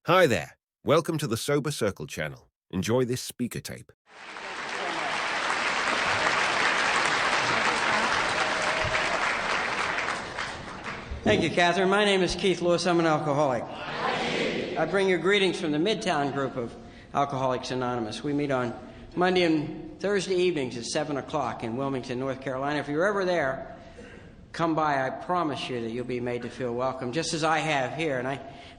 Hi there. Welcome to the SoberCircle channel. Enjoy this speaker tape. Thank you, Catherine. My name is Keith Lewis. I'm an alcoholic. I bring you greetings from the Midtown group of Alcoholics Anonymous. We meet on Monday and Thursday evenings at 7 o'clock in Wilmington, North Carolina. If you're ever there, come by. I promise you that you'll be made to feel welcome, just as I have here. And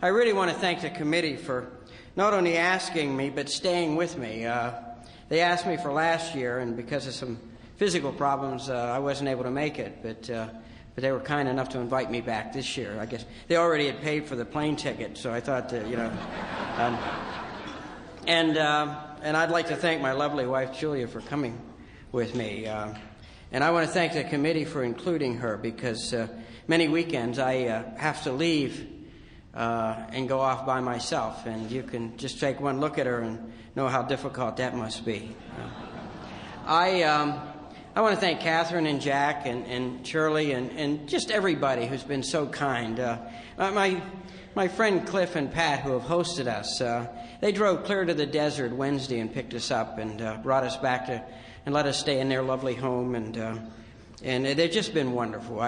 I really want to thank the committee for not only asking me, but staying with me. They asked me for last year, and because of some physical problems, I wasn't able to make it. But they were kind enough to invite me back this year. I guess they already had paid for the plane ticket, so I thought that, and I'd like to thank my lovely wife, Julia, for coming with me. And I want to thank the committee for including her, because many weekends I have to leave and go off by myself, and you can just take one look at her and know how difficult that must be. I want to thank Catherine and Jack and Shirley and just everybody who's been so kind. My friend Cliff and Pat, who have hosted us, they drove clear to the desert Wednesday and picked us up and brought us back to and let us stay in their lovely home, and they've just been wonderful.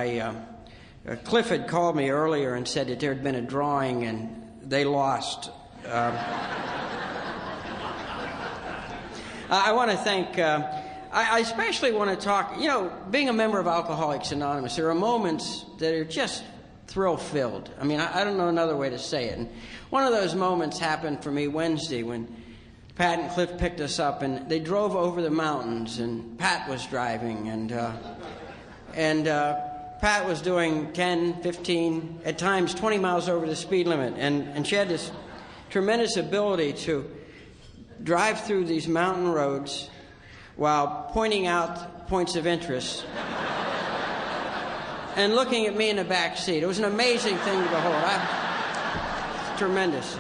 Cliff had called me earlier and said that there had been a drawing and they lost. I want to thank. I especially want to talk. Being a member of Alcoholics Anonymous, there are moments that are just thrill-filled. I mean, I don't know another way to say it. And one of those moments happened for me Wednesday when Pat and Cliff picked us up, and they drove over the mountains, and Pat was driving, and Pat was doing 10, 15, at times 20 miles over the speed limit, and she had this tremendous ability to drive through these mountain roads while pointing out points of interest and looking at me in the back seat. It was an amazing thing to behold. Tremendous.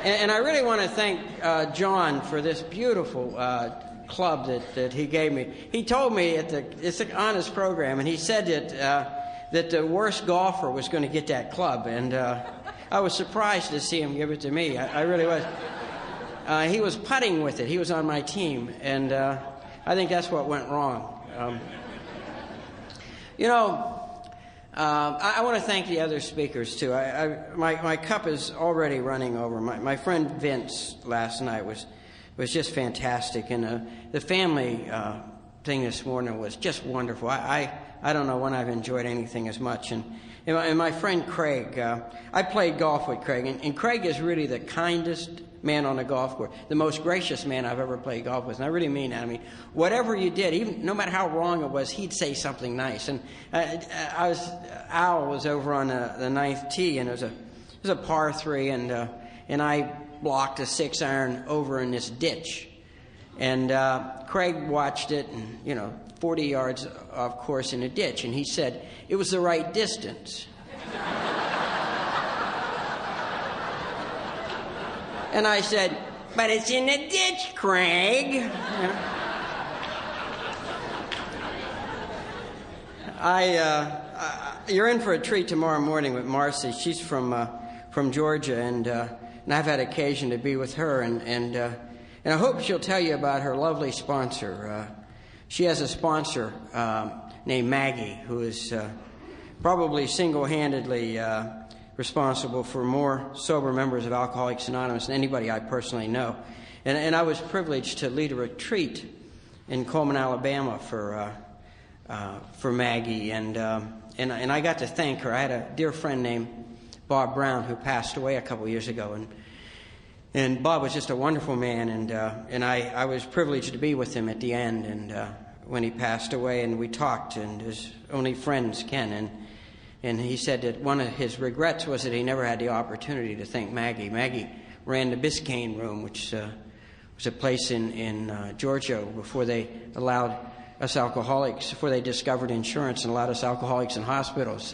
And I really want to thank John for this beautiful club that he gave me. He told me it's an honest program, and he said that the worst golfer was going to get that club, and I was surprised to see him give it to me. I really was. He was putting with it. He was on my team, and I think that's what went wrong. I want to thank the other speakers, too. My cup is already running over. My friend Vince last night was just fantastic, and the family thing this morning was just wonderful. I don't know when I've enjoyed anything as much. And my friend Craig, I played golf with Craig, and Craig is really the kindest man on the golf course, the most gracious man I've ever played golf with, and I really mean that. I mean, whatever you did, even no matter how wrong it was, he'd say something nice. And Al was over on the ninth tee, and it was a par 3, and I blocked a 6-iron over in this ditch, and Craig watched it, and 40 yards off course in a ditch, and he said it was the right distance. And I said, but it's in the ditch, Craig. You're in for a treat tomorrow morning with Marcy. She's from Georgia, and I've had occasion to be with her, and I hope she'll tell you about her lovely sponsor. She has a sponsor named Maggie, who is probably single-handedly responsible for more sober members of Alcoholics Anonymous than anybody I personally know. And I was privileged to lead a retreat in Coleman, Alabama for Maggie, and I got to thank her. I had a dear friend named Bob Brown who passed away a couple years ago, and Bob was just a wonderful man, and I was privileged to be with him at the end, and when he passed away, and we talked, and as only friends can, and he said that one of his regrets was that he never had the opportunity to thank Maggie. Maggie ran the Biscayne Room, which was a place in Georgia before they allowed us alcoholics, before they discovered insurance and allowed us alcoholics in hospitals.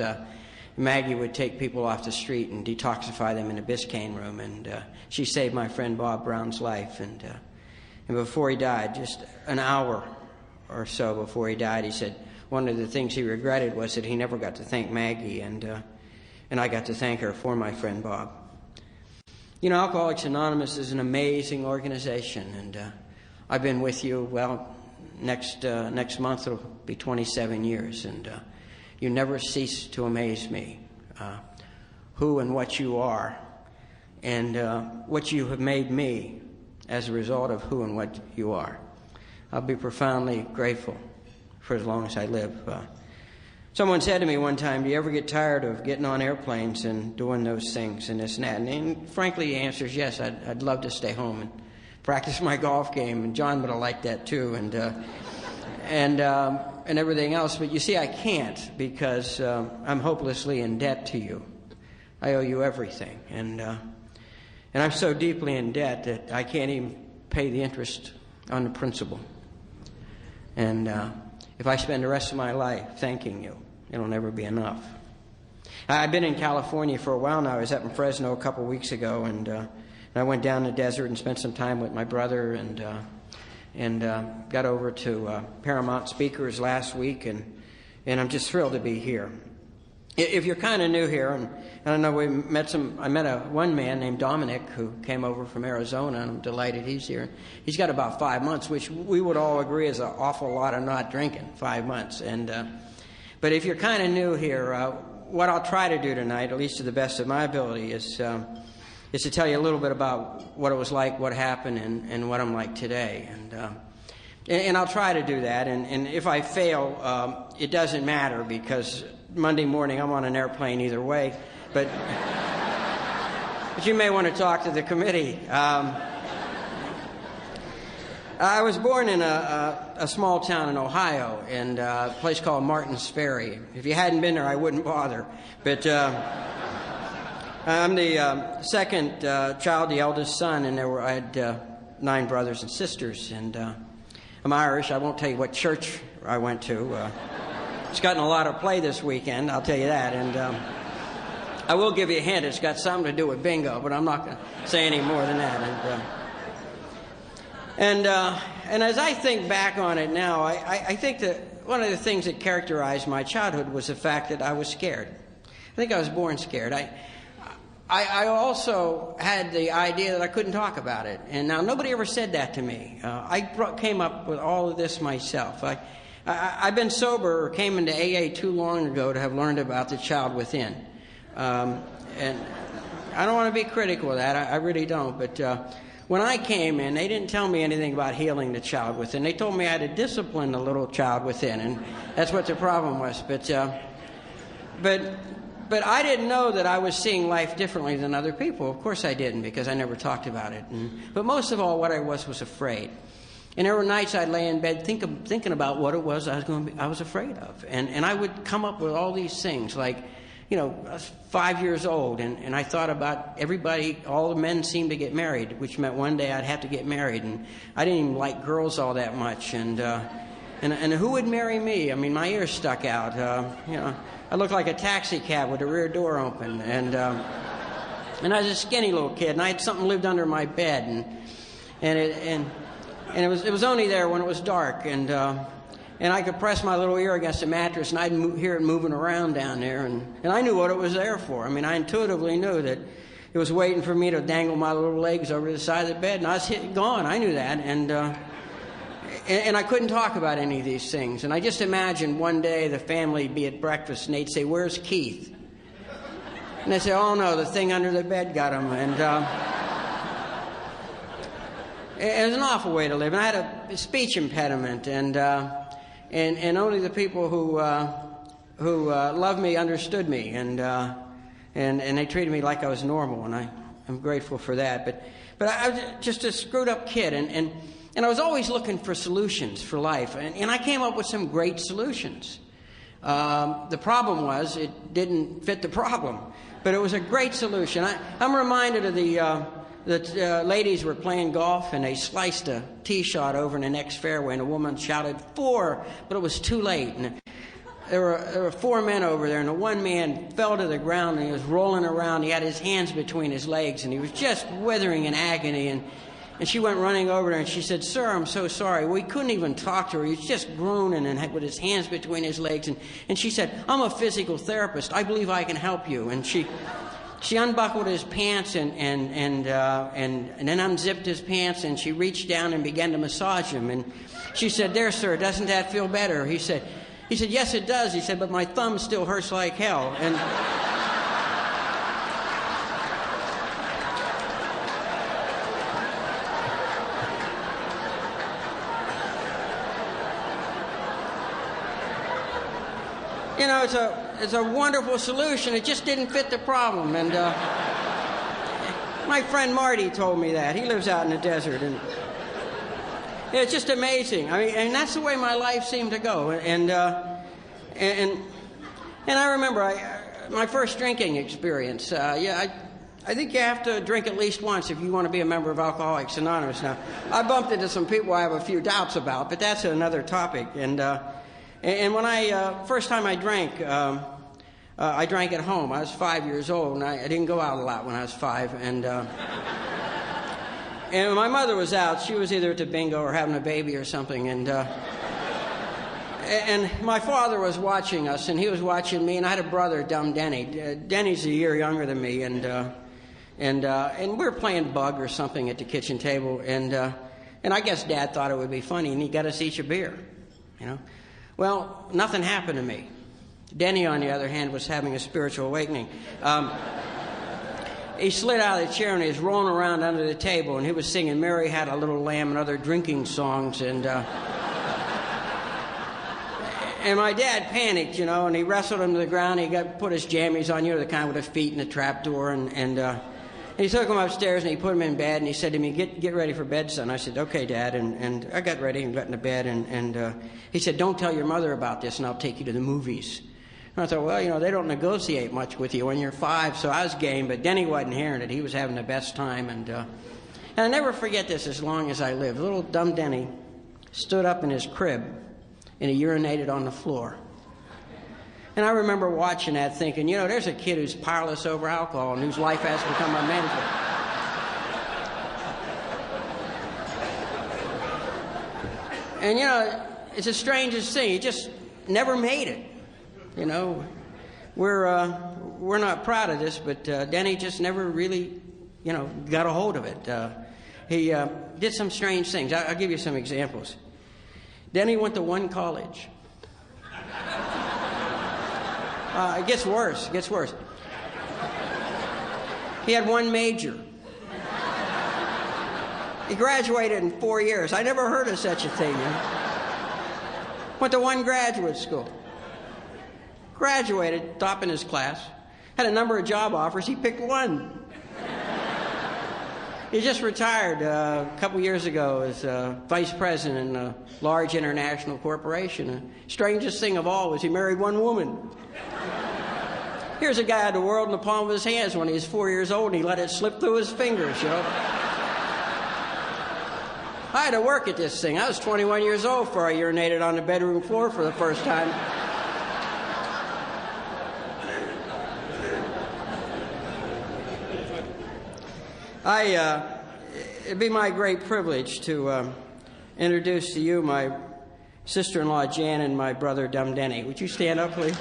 Maggie would take people off the street and detoxify them in the Biscayne Room, and she saved my friend Bob Brown's life. And before he died, just an hour or so before he died, he said one of the things he regretted was that he never got to thank Maggie, and I got to thank her for my friend Bob. You know, Alcoholics Anonymous is an amazing organization, and I've been with you, well, next month it'll be 27 years, and you never cease to amaze me, who and what you are, and what you have made me as a result of who and what you are. I'll be profoundly grateful for as long as I live. Someone said to me one time, do you ever get tired of getting on airplanes and doing those things and this and that? And frankly, the answer is yes. I'd love to stay home and practice my golf game, and John would have liked that too, and everything else. But you see, I can't, because I'm hopelessly in debt to you. I owe you everything, and I'm so deeply in debt that I can't even pay the interest on the principal. And if I spend the rest of my life thanking you, it'll never be enough. I've been in California for a while now. I was up in Fresno a couple weeks ago, and I went down the desert and spent some time with my brother, and got over to Paramount Speakers last week, and I'm just thrilled to be here. If you're kind of new here, and I don't know, I met one man named Dominic who came over from Arizona, and I'm delighted he's here. He's got about 5 months, which we would all agree is an awful lot of not drinking, 5 months. But if you're kind of new here, what I'll try to do tonight, at least to the best of my ability, is to tell you a little bit about what it was like, what happened, and what I'm like today. And I'll try to do that. And if I fail, it doesn't matter, because Monday morning I'm on an airplane either way. But you may want to talk to the committee. I was born in a small town in Ohio, in a place called Martins Ferry. If you hadn't been there, I wouldn't bother. But I'm the second child, the eldest son, and I had 9 brothers and sisters. And I'm Irish. I won't tell you what church I went to. It's gotten a lot of play this weekend, I'll tell you that. And I will give you a hint. It's got something to do with bingo, but I'm not going to say any more than that. And as I think back on it now, I think that one of the things that characterized my childhood was the fact that I was scared. I think I was born scared. I also had the idea that I couldn't talk about it. And now, nobody ever said that to me. I came up with all of this myself. I've been sober, or came into AA too long ago to have learned about the child within. And I don't want to be critical of that. I really don't. But when I came in, they didn't tell me anything about healing the child within. They told me I had to discipline the little child within, and that's what the problem was. But I didn't know that I was seeing life differently than other people. Of course I didn't, because I never talked about it. But most of all, what I was afraid. And there were nights I'd lay in bed thinking about what it was I was afraid of. And I would come up with all these things, like, you know, I was 5 years old, and I thought about everybody, all the men seemed to get married, which meant one day I'd have to get married. And I didn't even like girls all that much. And who would marry me? I mean, my ears stuck out. You know, I looked like a taxi cab with the rear door open. And I was a skinny little kid, and I had something lived under my bed. And it was only there when it was dark, and I could press my little ear against the mattress, and I'd hear it moving around down there, and I knew what it was there for. I mean, I intuitively knew that it was waiting for me to dangle my little legs over the side of the bed, and I was gone. I knew that, and I couldn't talk about any of these things. And I just imagined one day the family would be at breakfast, and they'd say, "Where's Keith?" And they'd say, "Oh no, the thing under the bed got him." And it was an awful way to live. And I had a speech impediment, and only the people who loved me understood me, and they treated me like I was normal, and I'm grateful for that. But I was just a screwed up kid, and I was always looking for solutions for life, and I came up with some great solutions. The problem was it didn't fit the problem, but it was a great solution. I'm reminded of the ladies were playing golf, and they sliced a tee shot over in the next fairway, and a woman shouted, "4," but it was too late. And there were 4 men over there, and the one man fell to the ground, and he was rolling around. He had his hands between his legs, and he was just withering in agony. And she went running over there, and she said, "Sir, I'm so sorry." Well, he couldn't even talk to her. He was just groaning and with his hands between his legs. And she said, "I'm a physical therapist. I believe I can help you." And she she unbuckled his pants and then unzipped his pants, and she reached down and began to massage him. And she said, "There, sir, doesn't that feel better?" He said, "Yes, it does." He said, "But my thumb still hurts like hell." And you know, it's a wonderful solution. It just didn't fit the problem. And my friend Marty told me that. He lives out in the desert, and it's just amazing. I mean, and that's the way my life seemed to go. And I remember my first drinking experience. I think you have to drink at least once if you want to be a member of Alcoholics Anonymous. Now, I bumped into some people I have a few doubts about, but that's another topic. And when first time I drank at home. I was 5 years old, and I didn't go out a lot when I was 5. And my mother was out. She was either at the bingo or having a baby or something. And my father was watching us, and he was watching me. And I had a brother, dumb Denny. Denny's a year younger than me, and we were playing bug or something at the kitchen table. And I guess Dad thought it would be funny, and he got us each a beer. You know. Well, nothing happened to me. Denny, on the other hand, was having a spiritual awakening. He slid out of the chair and he was rolling around under the table, and he was singing "Mary Had a Little Lamb" and other drinking songs. And my dad panicked, you know, and he wrestled him to the ground. He put his jammies on, you know, the kind with the feet and the trapdoor, and he took him upstairs and he put him in bed, and he said to me, get ready for bed, son. I said, "Okay, Dad." And I got ready and got into bed, and he said, "Don't tell your mother about this, and I'll take you to the movies." And I thought, well, you know, they don't negotiate much with you when you're 5, so I was game, but Denny wasn't hearing it. He was having the best time, and I'll never forget this as long as I live. Little dumb Denny stood up in his crib, and he urinated on the floor. And I remember watching that thinking, you know, there's a kid who's powerless over alcohol and whose life has become unmanageable. And, you know, it's the strangest thing. He just never made it. You know, we're not proud of this, but Denny just never really, you know, got a hold of it. He did some strange things. I'll give you some examples. Denny went to one college. It gets worse. It gets worse. He had one major. He graduated in 4 years. I never heard of such a thing. You know? Went to one graduate school. Graduated, top in his class. Had a number of job offers. He picked one. He just retired a couple years ago as vice president in a large international corporation. The strangest thing of all was he married one woman. Here's a guy had the world in the palm of his hands when he was 4 years old, and he let it slip through his fingers, you know. I had to work at this thing. I was 21 years old before I urinated on the bedroom floor for the first time. It'd be my great privilege to introduce to you my sister-in-law, Jan, and my brother, Dumb Denny. Would you stand up, please?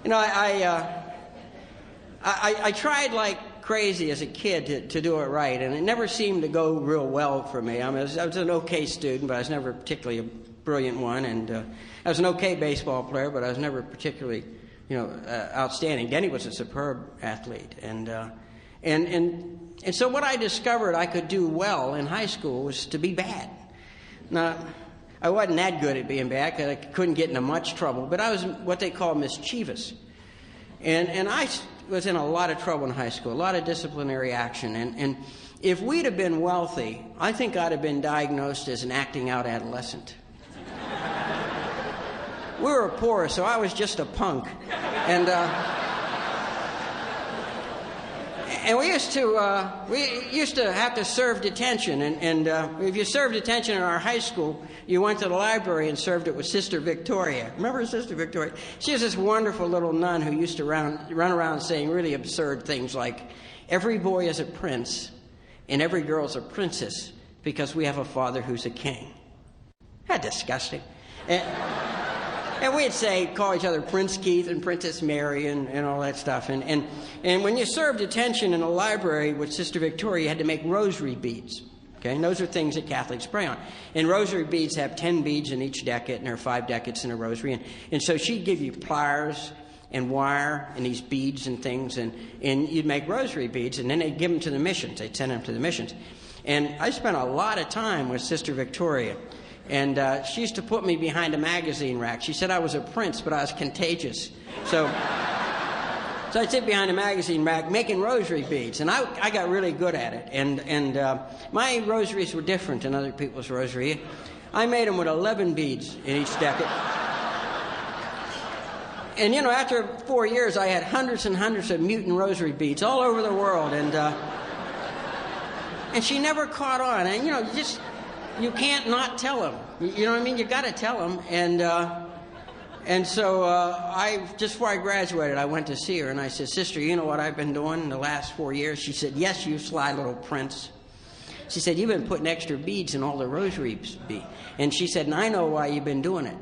You know, I tried like crazy as a kid to do it right, and it never seemed to go real well for me. I mean, I was an okay student, but I was never particularly a brilliant one, and I was an okay baseball player, but I was never particularly, you know, outstanding. Denny was a superb athlete, and so what I discovered I could do well in high school was to be bad. Now, I wasn't that good at being bad because I couldn't get into much trouble, but I was what they call mischievous. And I was in a lot of trouble in high school, a lot of disciplinary action. And if we'd have been wealthy, I think I'd have been diagnosed as an acting out adolescent. We were poor, so I was just a punk. And we used to have to serve detention, and if you served detention in our high school, you went to the library and served it with Sister Victoria. Remember Sister Victoria? She was this wonderful little nun who used to run around saying really absurd things like, "Every boy is a prince, and every girl's a princess because we have a father who's a king. That's disgusting. And we'd say, call each other Prince Keith and Princess Mary and all that stuff. And when you served attention in a library with Sister Victoria, you had to make rosary beads. Okay, and those are things that Catholics pray on. And rosary beads have 10 beads in each decade, and there are 5 decades in a rosary. And so she'd give you pliers and wire and these beads and things, and you'd make rosary beads, and then they'd give them to the missions. They'd send them to the missions. And I spent a lot of time with Sister Victoria. And she used to put me behind a magazine rack. She said I was a prince, but I was contagious. So I'd sit behind a magazine rack making rosary beads, and I got really good at it. And my rosaries were different than other people's rosary. I made them with 11 beads in each decade. And, you know, after 4 years, I had hundreds and hundreds of mutant rosary beads all over the world. And she never caught on. And, you know, you can't not tell them. You know what I mean? You got to tell them. And so just before I graduated, I went to see her, and I said, Sister, you know what I've been doing in the last 4 years? She said, yes, you sly little prince. She said, you've been putting extra beads in all the rosary beads. And she said, and I know why you've been doing it.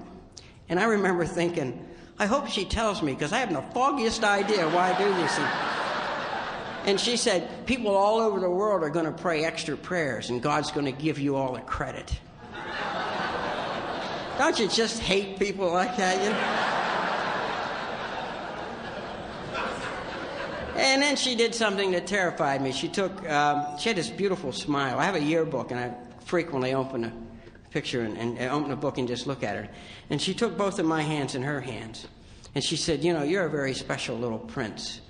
And I remember thinking, I hope she tells me, because I haven't the foggiest idea why I do this. And she said, people all over the world are going to pray extra prayers, and God's going to give you all the credit. Don't you just hate people like that, you know? And then she did something that terrified me. She had this beautiful smile. I have a yearbook, and I frequently open a picture and open a book and just look at her. And she took both of my hands in her hands. And she said, you know, you're a very special little prince.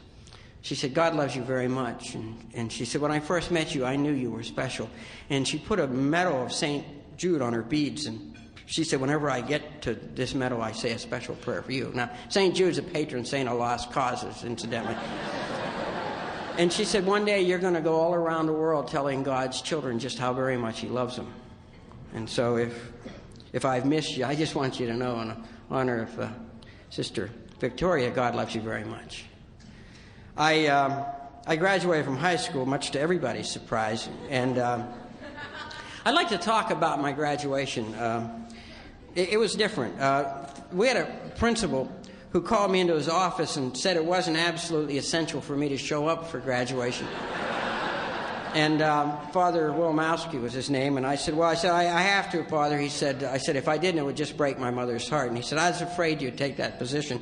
She said, God loves you very much. And she said, when I first met you, I knew you were special. And she put a medal of St. Jude on her beads. And she said, whenever I get to this medal, I say a special prayer for you. Now, St. Jude's a patron saint of lost causes, incidentally. And she said, one day you're going to go all around the world telling God's children just how very much he loves them. And so if I've missed you, I just want you to know, in honor of Sister Victoria, God loves you very much. I graduated from high school, much to everybody's surprise, and I'd like to talk about my graduation. It was different. We had a principal who called me into his office and said it wasn't absolutely essential for me to show up for graduation. And Father Wilmowski was his name, and I said, I have to, Father. I said, if I didn't, it would just break my mother's heart. And he said, I was afraid you'd take that position.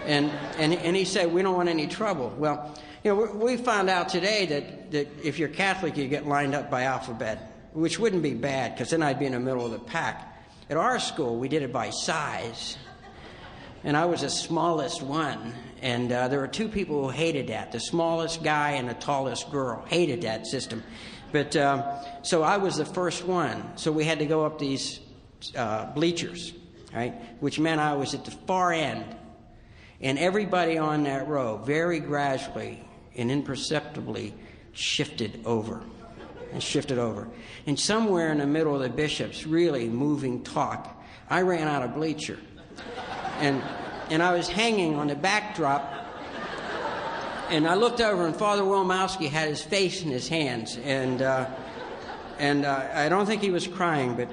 And he said, we don't want any trouble. Well, you know, we found out today that if you're Catholic, you get lined up by alphabet, which wouldn't be bad, because then I'd be in the middle of the pack. At our school, we did it by size. And I was the smallest one. And there were 2 people who hated that. The smallest guy and the tallest girl hated that system. But so I was the first one. So we had to go up these bleachers, right? Which meant I was at the far end. And everybody on that row very gradually and imperceptibly shifted over. And somewhere in the middle of the bishop's really moving talk, I ran out of bleacher. And I was hanging on the backdrop, and I looked over, and Father Wilmowski had his face in his hands, and I don't think he was crying, but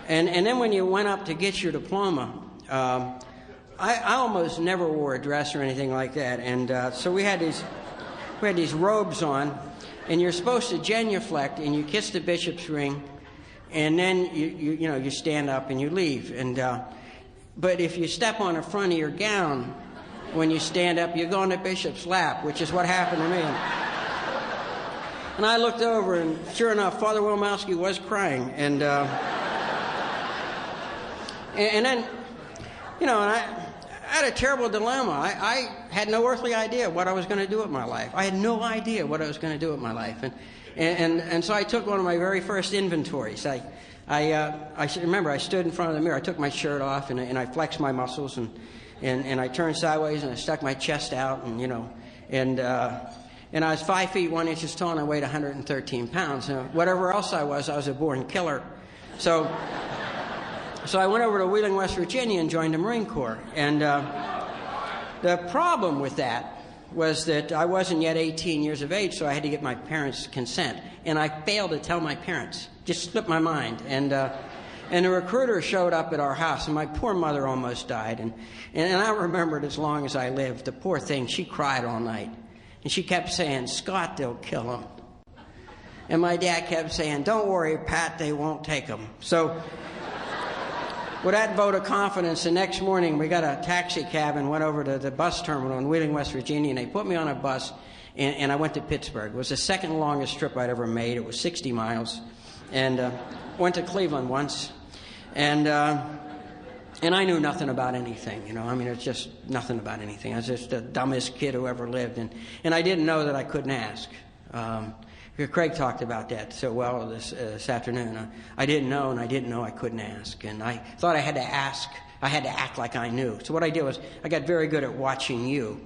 and then when you went up to get your diploma, I almost never wore a dress or anything like that, and so we had these robes on, and you're supposed to genuflect, and you kiss the bishop's ring, and then you stand up and you leave, and but if you step on the front of your gown when you stand up, you go on the bishop's lap, which is what happened to me. And I looked over, and sure enough, Father Wilmowski was crying, and then, you know, and I had a terrible dilemma. I had no earthly idea what I was going to do with my life. I had no idea what I was going to do with my life, and so I took one of my very first inventories. I remember I stood in front of the mirror. I took my shirt off, and I flexed my muscles, and I turned sideways, and I stuck my chest out, and you know, and I was 5 feet 1 inch tall, and I weighed 113 pounds. Whatever else I was a born killer. So I went over to Wheeling, West Virginia, and joined the Marine Corps. And the problem with that was that I wasn't yet 18 years of age, so I had to get my parents' consent. And I failed to tell my parents. Just slipped my mind. And the recruiter showed up at our house, and my poor mother almost died. And I remember it as long as I lived. The poor thing, she cried all night. And she kept saying, "Scott, they'll kill him." And my dad kept saying, "Don't worry, Pat, they won't take him." So with that vote of confidence, the next morning we got a taxi cab and went over to the bus terminal in Wheeling, West Virginia, and they put me on a bus, and I went to Pittsburgh. It was the second longest trip I'd ever made. It was 60 miles. And went to Cleveland once, and I knew nothing about anything, you know. I mean, it's just nothing about anything. I was just the dumbest kid who ever lived, and I didn't know that I couldn't ask. Craig talked about that so well this afternoon. I didn't know, and I didn't know I couldn't ask, and I thought I had to ask. I had to act like I knew. So what I did was I got very good at watching you,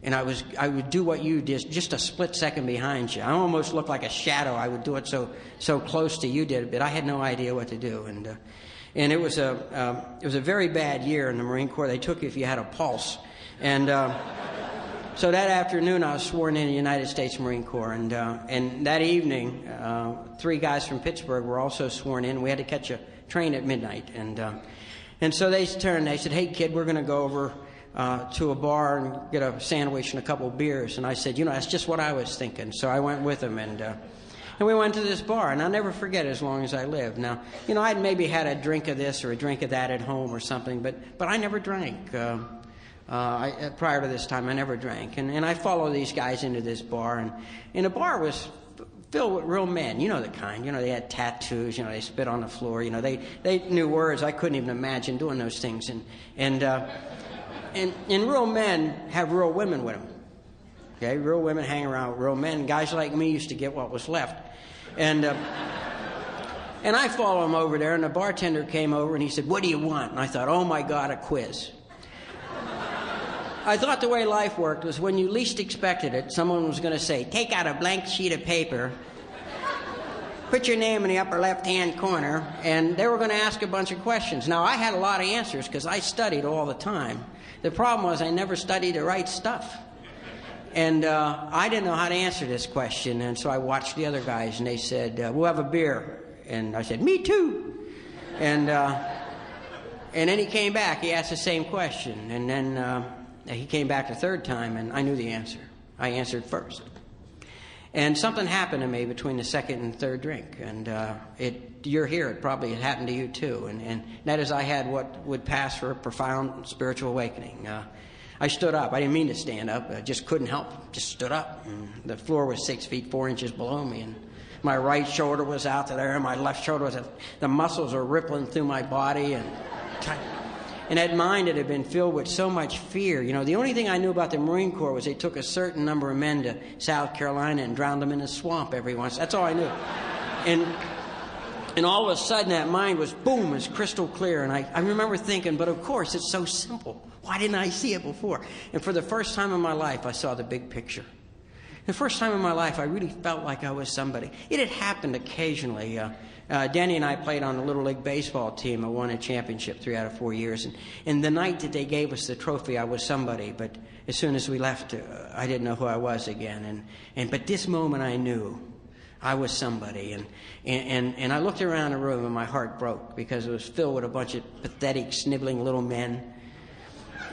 and I would do what you did just a split second behind you. I almost looked like a shadow. I would do it so close to you did, but I had no idea what to do, and it was a very bad year in the Marine Corps. They took you if you had a pulse, and. So that afternoon, I was sworn in the United States Marine Corps, and that evening, 3 guys from Pittsburgh were also sworn in. We had to catch a train at midnight, and so they turned. They said, "Hey, kid, we're going to go over to a bar and get a sandwich and a couple of beers." And I said, "You know, that's just what I was thinking." So I went with them, and we went to this bar, and I'll never forget it as long as I live. Now, you know, I'd maybe had a drink of this or a drink of that at home or something, but I never drank. Prior to this time, I never drank. And I followed these guys into this bar, and the bar was filled with real men. You know the kind. You know, they had tattoos. You know, they spit on the floor. You know, they knew words. I couldn't even imagine doing those things. And real men have real women with them. Okay, real women hang around with real men. Guys like me used to get what was left. And I followed him over there, and the bartender came over, and he said, "What do you want?" And I thought, "Oh, my God, a quiz." I thought the way life worked was when you least expected it, someone was going to say, "Take out a blank sheet of paper, put your name in the upper left-hand corner," and they were going to ask a bunch of questions. Now, I had a lot of answers because I studied all the time. The problem was I never studied the right stuff. And I didn't know how to answer this question, and so I watched the other guys, and they said, "We'll have a beer." And I said, "Me too." And then he came back. He asked the same question, and then he came back the third time, and I knew the answer. I answered first. And something happened to me between the second and third drink, and you're here. It probably happened to you too, and that is I had what would pass for a profound spiritual awakening. I stood up. I didn't mean to stand up. I just couldn't help it. Just stood up. And the floor was 6 feet 4 inches below me, and my right shoulder was out there, and my left shoulder was out. The muscles were rippling through my body, and that mind that had been filled with so much fear. You know, the only thing I knew about the Marine Corps was they took a certain number of men to South Carolina and drowned them in the swamp every once. That's all I knew. And all of a sudden that mind was, boom, it's crystal clear. And I remember thinking, but of course, it's so simple. Why didn't I see it before? And for the first time in my life, I saw the big picture. The first time in my life, I really felt like I was somebody. It had happened occasionally. Danny and I played on the Little League baseball team. I won a championship 3 out of 4 years. And the night that they gave us the trophy, I was somebody. But as soon as we left, I didn't know who I was again. But this moment, I knew I was somebody. And I looked around the room, and my heart broke because it was filled with a bunch of pathetic, sniveling little men.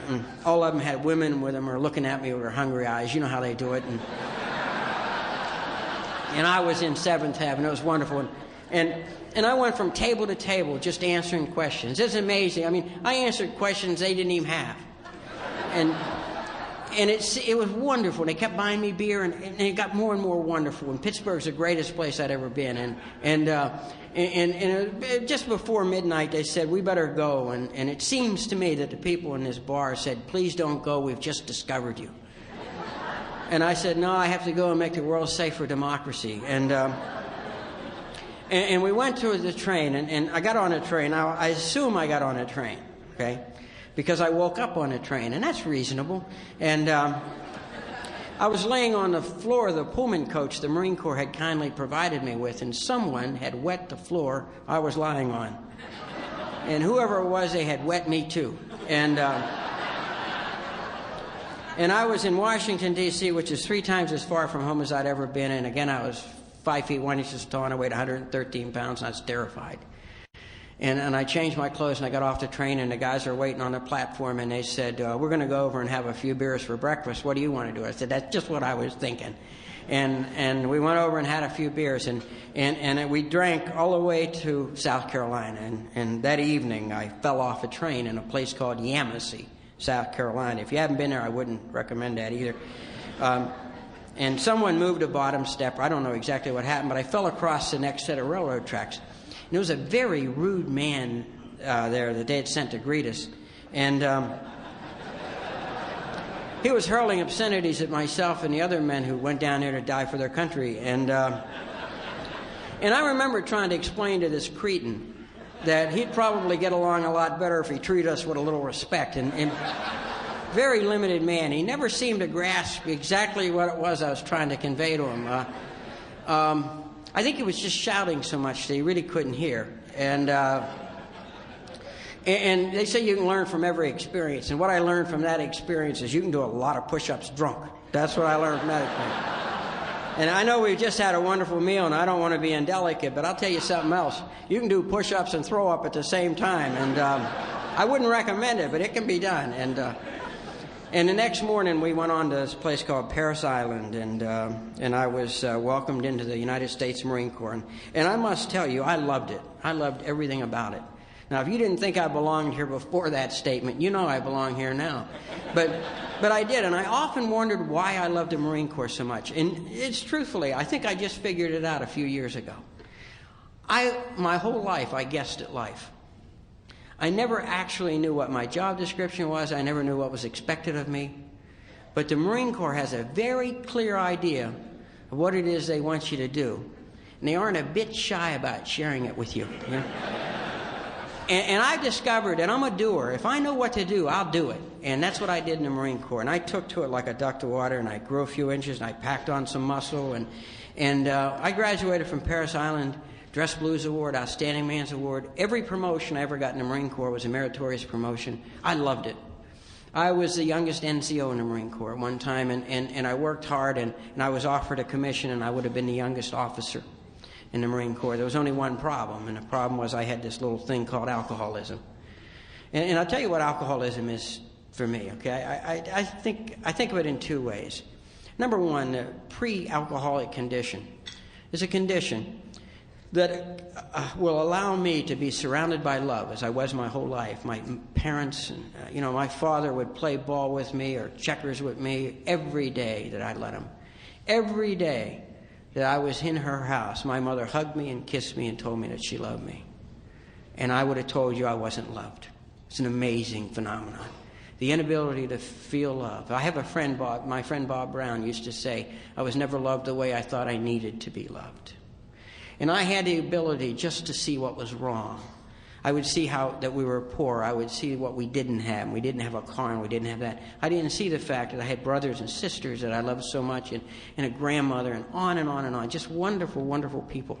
And all of them had women with them or looking at me with their hungry eyes. You know how they do it. And I was in seventh heaven. It was wonderful. And I went from table to table just answering questions. It's amazing. I mean, I answered questions they didn't even have. And it was wonderful. They kept buying me beer, and it got more and more wonderful. And Pittsburgh's the greatest place I'd ever been. And just before midnight, they said, "We better go." And it seems to me that the people in this bar said, "Please don't go. We've just discovered you." And I said, "No, I have to go and make the world safe for democracy." And we went to the train, and I got on a train. Now, I assume I got on a train, okay? Because I woke up on a train, and that's reasonable. And I was laying on the floor of the Pullman coach the Marine Corps had kindly provided me with, and someone had wet the floor I was lying on. And whoever it was, they had wet me too. And And I was in Washington, D.C., which is 3 times as far from home as I'd ever been. And again, I was 5 feet 1 inch tall, and I weighed 113 pounds, and I was terrified. And I changed my clothes, and I got off the train, and the guys are waiting on the platform, and they said, we're going to go over and have a few beers for breakfast. What do you want to do? I said, that's just what I was thinking. And we went over and had a few beers, and we drank all the way to South Carolina. And that evening, I fell off a train in a place called Yamasee, South Carolina. If you haven't been there, I wouldn't recommend that either. And someone moved a bottom step. I don't know exactly what happened, but I fell across the next set of railroad tracks. And there was a very rude man there that they had sent to greet us. And he was hurling obscenities at myself and the other men who went down there to die for their country. And I remember trying to explain to this cretin that he'd probably get along a lot better if he treated us with a little respect. And very limited man. He never seemed to grasp exactly what it was I was trying to convey to him. I think he was just shouting so much that he really couldn't hear. And they say you can learn from every experience. And what I learned from that experience is you can do a lot of push-ups drunk. That's what I learned from that experience. And I know we've just had a wonderful meal, and I don't want to be indelicate, but I'll tell you something else. You can do push-ups and throw up at the same time. And I wouldn't recommend it, but it can be done. And the next morning, we went on to this place called Parris Island, and I was welcomed into the United States Marine Corps. And I must tell you, I loved it. I loved everything about it. Now, if you didn't think I belonged here before that statement, you know I belong here now. But I did, and I often wondered why I loved the Marine Corps so much. And it's truthfully, I think I just figured it out a few years ago. My whole life, I guessed at life. I never actually knew what my job description was. I never knew what was expected of me. But the Marine Corps has a very clear idea of what it is they want you to do. And they aren't a bit shy about sharing it with you. You know? And I've discovered that I'm a doer. If I know what to do, I'll do it. And that's what I did in the Marine Corps. And I took to it like a duck to water, and I grew a few inches, and I packed on some muscle. And I graduated from Parris Island, Dress Blues Award, Outstanding Man's Award. Every promotion I ever got in the Marine Corps was a meritorious promotion. I loved it. I was the youngest NCO in the Marine Corps at one time, and I worked hard, and I was offered a commission, and I would have been the youngest officer in the Marine Corps. There was only one problem, and the problem was I had this little thing called alcoholism. And I'll tell you what alcoholism is for me, okay? I think of it in 2 ways. Number one, the pre-alcoholic condition is a condition that will allow me to be surrounded by love, as I was my whole life. My parents, my father would play ball with me or checkers with me every day that I'd let him. Every day that I was in her house, my mother hugged me and kissed me and told me that she loved me. And I would have told you I wasn't loved. It's an amazing phenomenon. The inability to feel love. I have a friend, my friend Bob Brown used to say, I was never loved the way I thought I needed to be loved. And I had the ability just to see what was wrong. I would see that we were poor. I would see what we didn't have. We didn't have a car, and we didn't have that. I didn't see the fact that I had brothers and sisters that I loved so much, and a grandmother, and on and on and on. Just wonderful, wonderful people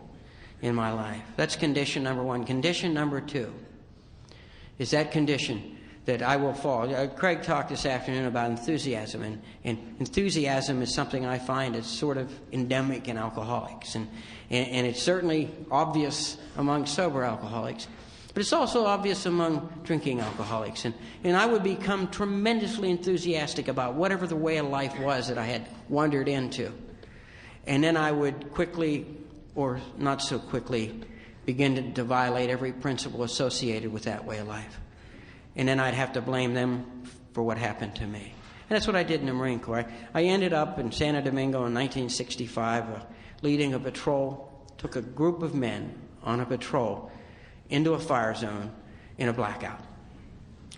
in my life. That's condition number one. Condition number two is that condition that I will fall. Craig talked this afternoon about enthusiasm, and enthusiasm is something I find is sort of endemic in alcoholics, and it's certainly obvious among sober alcoholics, but it's also obvious among drinking alcoholics. And I would become tremendously enthusiastic about whatever the way of life was that I had wandered into. And then I would quickly, or not so quickly, begin to violate every principle associated with that way of life. And then I'd have to blame them for what happened to me. And that's what I did in the Marine Corps. I ended up in Santo Domingo in 1965 leading a patrol, took a group of men on a patrol into a fire zone in a blackout.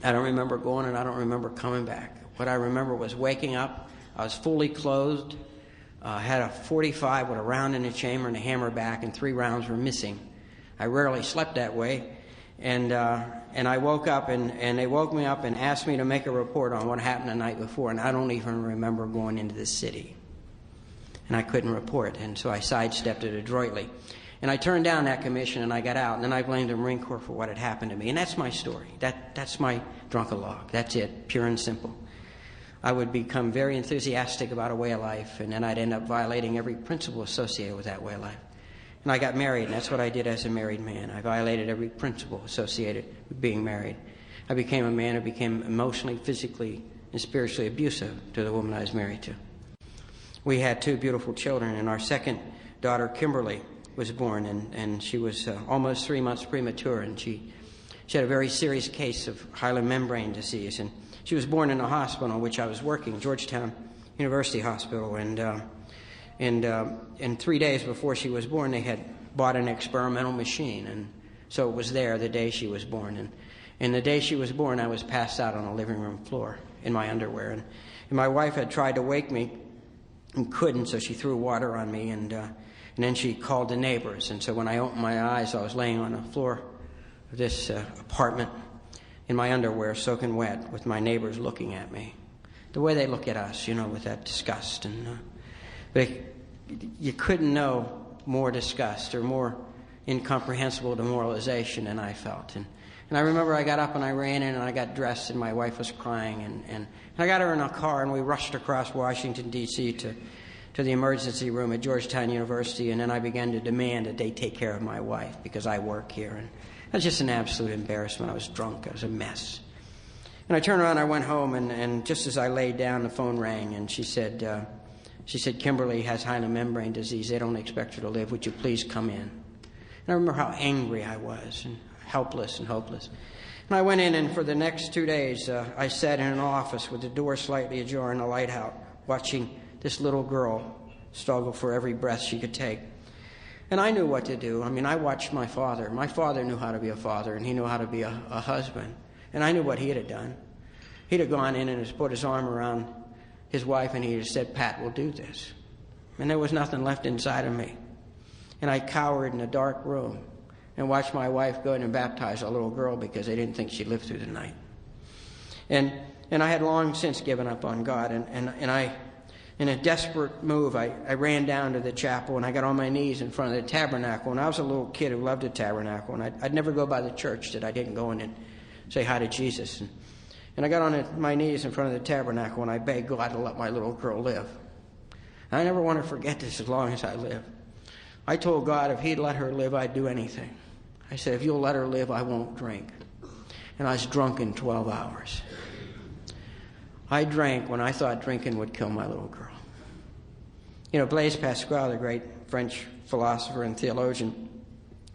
I don't remember going, and I don't remember coming back. What I remember was waking up. I was fully clothed, had a .45 with a round in the chamber and a hammer back, and 3 rounds were missing. I rarely slept that way. And I woke up, and they woke me up and asked me to make a report on what happened the night before, and I don't even remember going into the city. And I couldn't report, and so I sidestepped it adroitly. And I turned down that commission, and I got out, and then I blamed the Marine Corps for what had happened to me. And that's my story. That's my drunkalog. That's it, pure and simple. I would become very enthusiastic about a way of life, and then I'd end up violating every principle associated with that way of life. And I got married, and that's what I did as a married man. I violated every principle associated with being married. I became a man who became emotionally, physically, and spiritually abusive to the woman I was married to. We had 2 beautiful children, and our second daughter, Kimberly, was born, and she was almost 3 months premature, and she had a very serious case of hyaline membrane disease. And she was born in a hospital in which I was working, Georgetown University Hospital, and 3 days before she was born, they had bought an experimental machine, and so it was there the day she was born. And the day she was born, I was passed out on the living room floor in my underwear. And my wife had tried to wake me and couldn't, so she threw water on me, and then she called the neighbors. And so when I opened my eyes, I was laying on the floor of this apartment in my underwear, soaking wet, with my neighbors looking at me. The way they look at us, with that disgust. But you couldn't know more disgust or more incomprehensible demoralization than I felt. And I remember I got up and I ran in and I got dressed, and my wife was crying. And I got her in a car, and we rushed across Washington, D.C. to the emergency room at Georgetown University. And then I began to demand that they take care of my wife because I work here. And it was just an absolute embarrassment. I was drunk. I was a mess. And I turned around, I went home, and just as I laid down, the phone rang, and she said, Kimberly has hyaline membrane disease. They don't expect her to live. Would you please come in? And I remember how angry I was, and helpless and hopeless. And I went in, and for the next 2 days, I sat in an office with the door slightly ajar and the light out, watching this little girl struggle for every breath she could take. And I knew what to do. I watched my father. My father knew how to be a father, and he knew how to be a husband. And I knew what he'd have done. He'd have gone in and put his arm around his wife, and he'd have said, Pat, we'll do this. And there was nothing left inside of me. And I cowered in a dark room and watched my wife go in and baptize a little girl because they didn't think she'd live through the night. And I had long since given up on God, and I, in a desperate move, I ran down to the chapel, and I got on my knees in front of the tabernacle. And I was a little kid who loved the tabernacle, and I'd never go by the church that I didn't go in and say hi to Jesus. And I got on my knees in front of the tabernacle, and I begged God to let my little girl live. And I never want to forget this as long as I live. I told God if he'd let her live, I'd do anything. I said, if you'll let her live, I won't drink. And I was drunk in 12 hours. I drank when I thought drinking would kill my little girl. Blaise Pascal, the great French philosopher and theologian,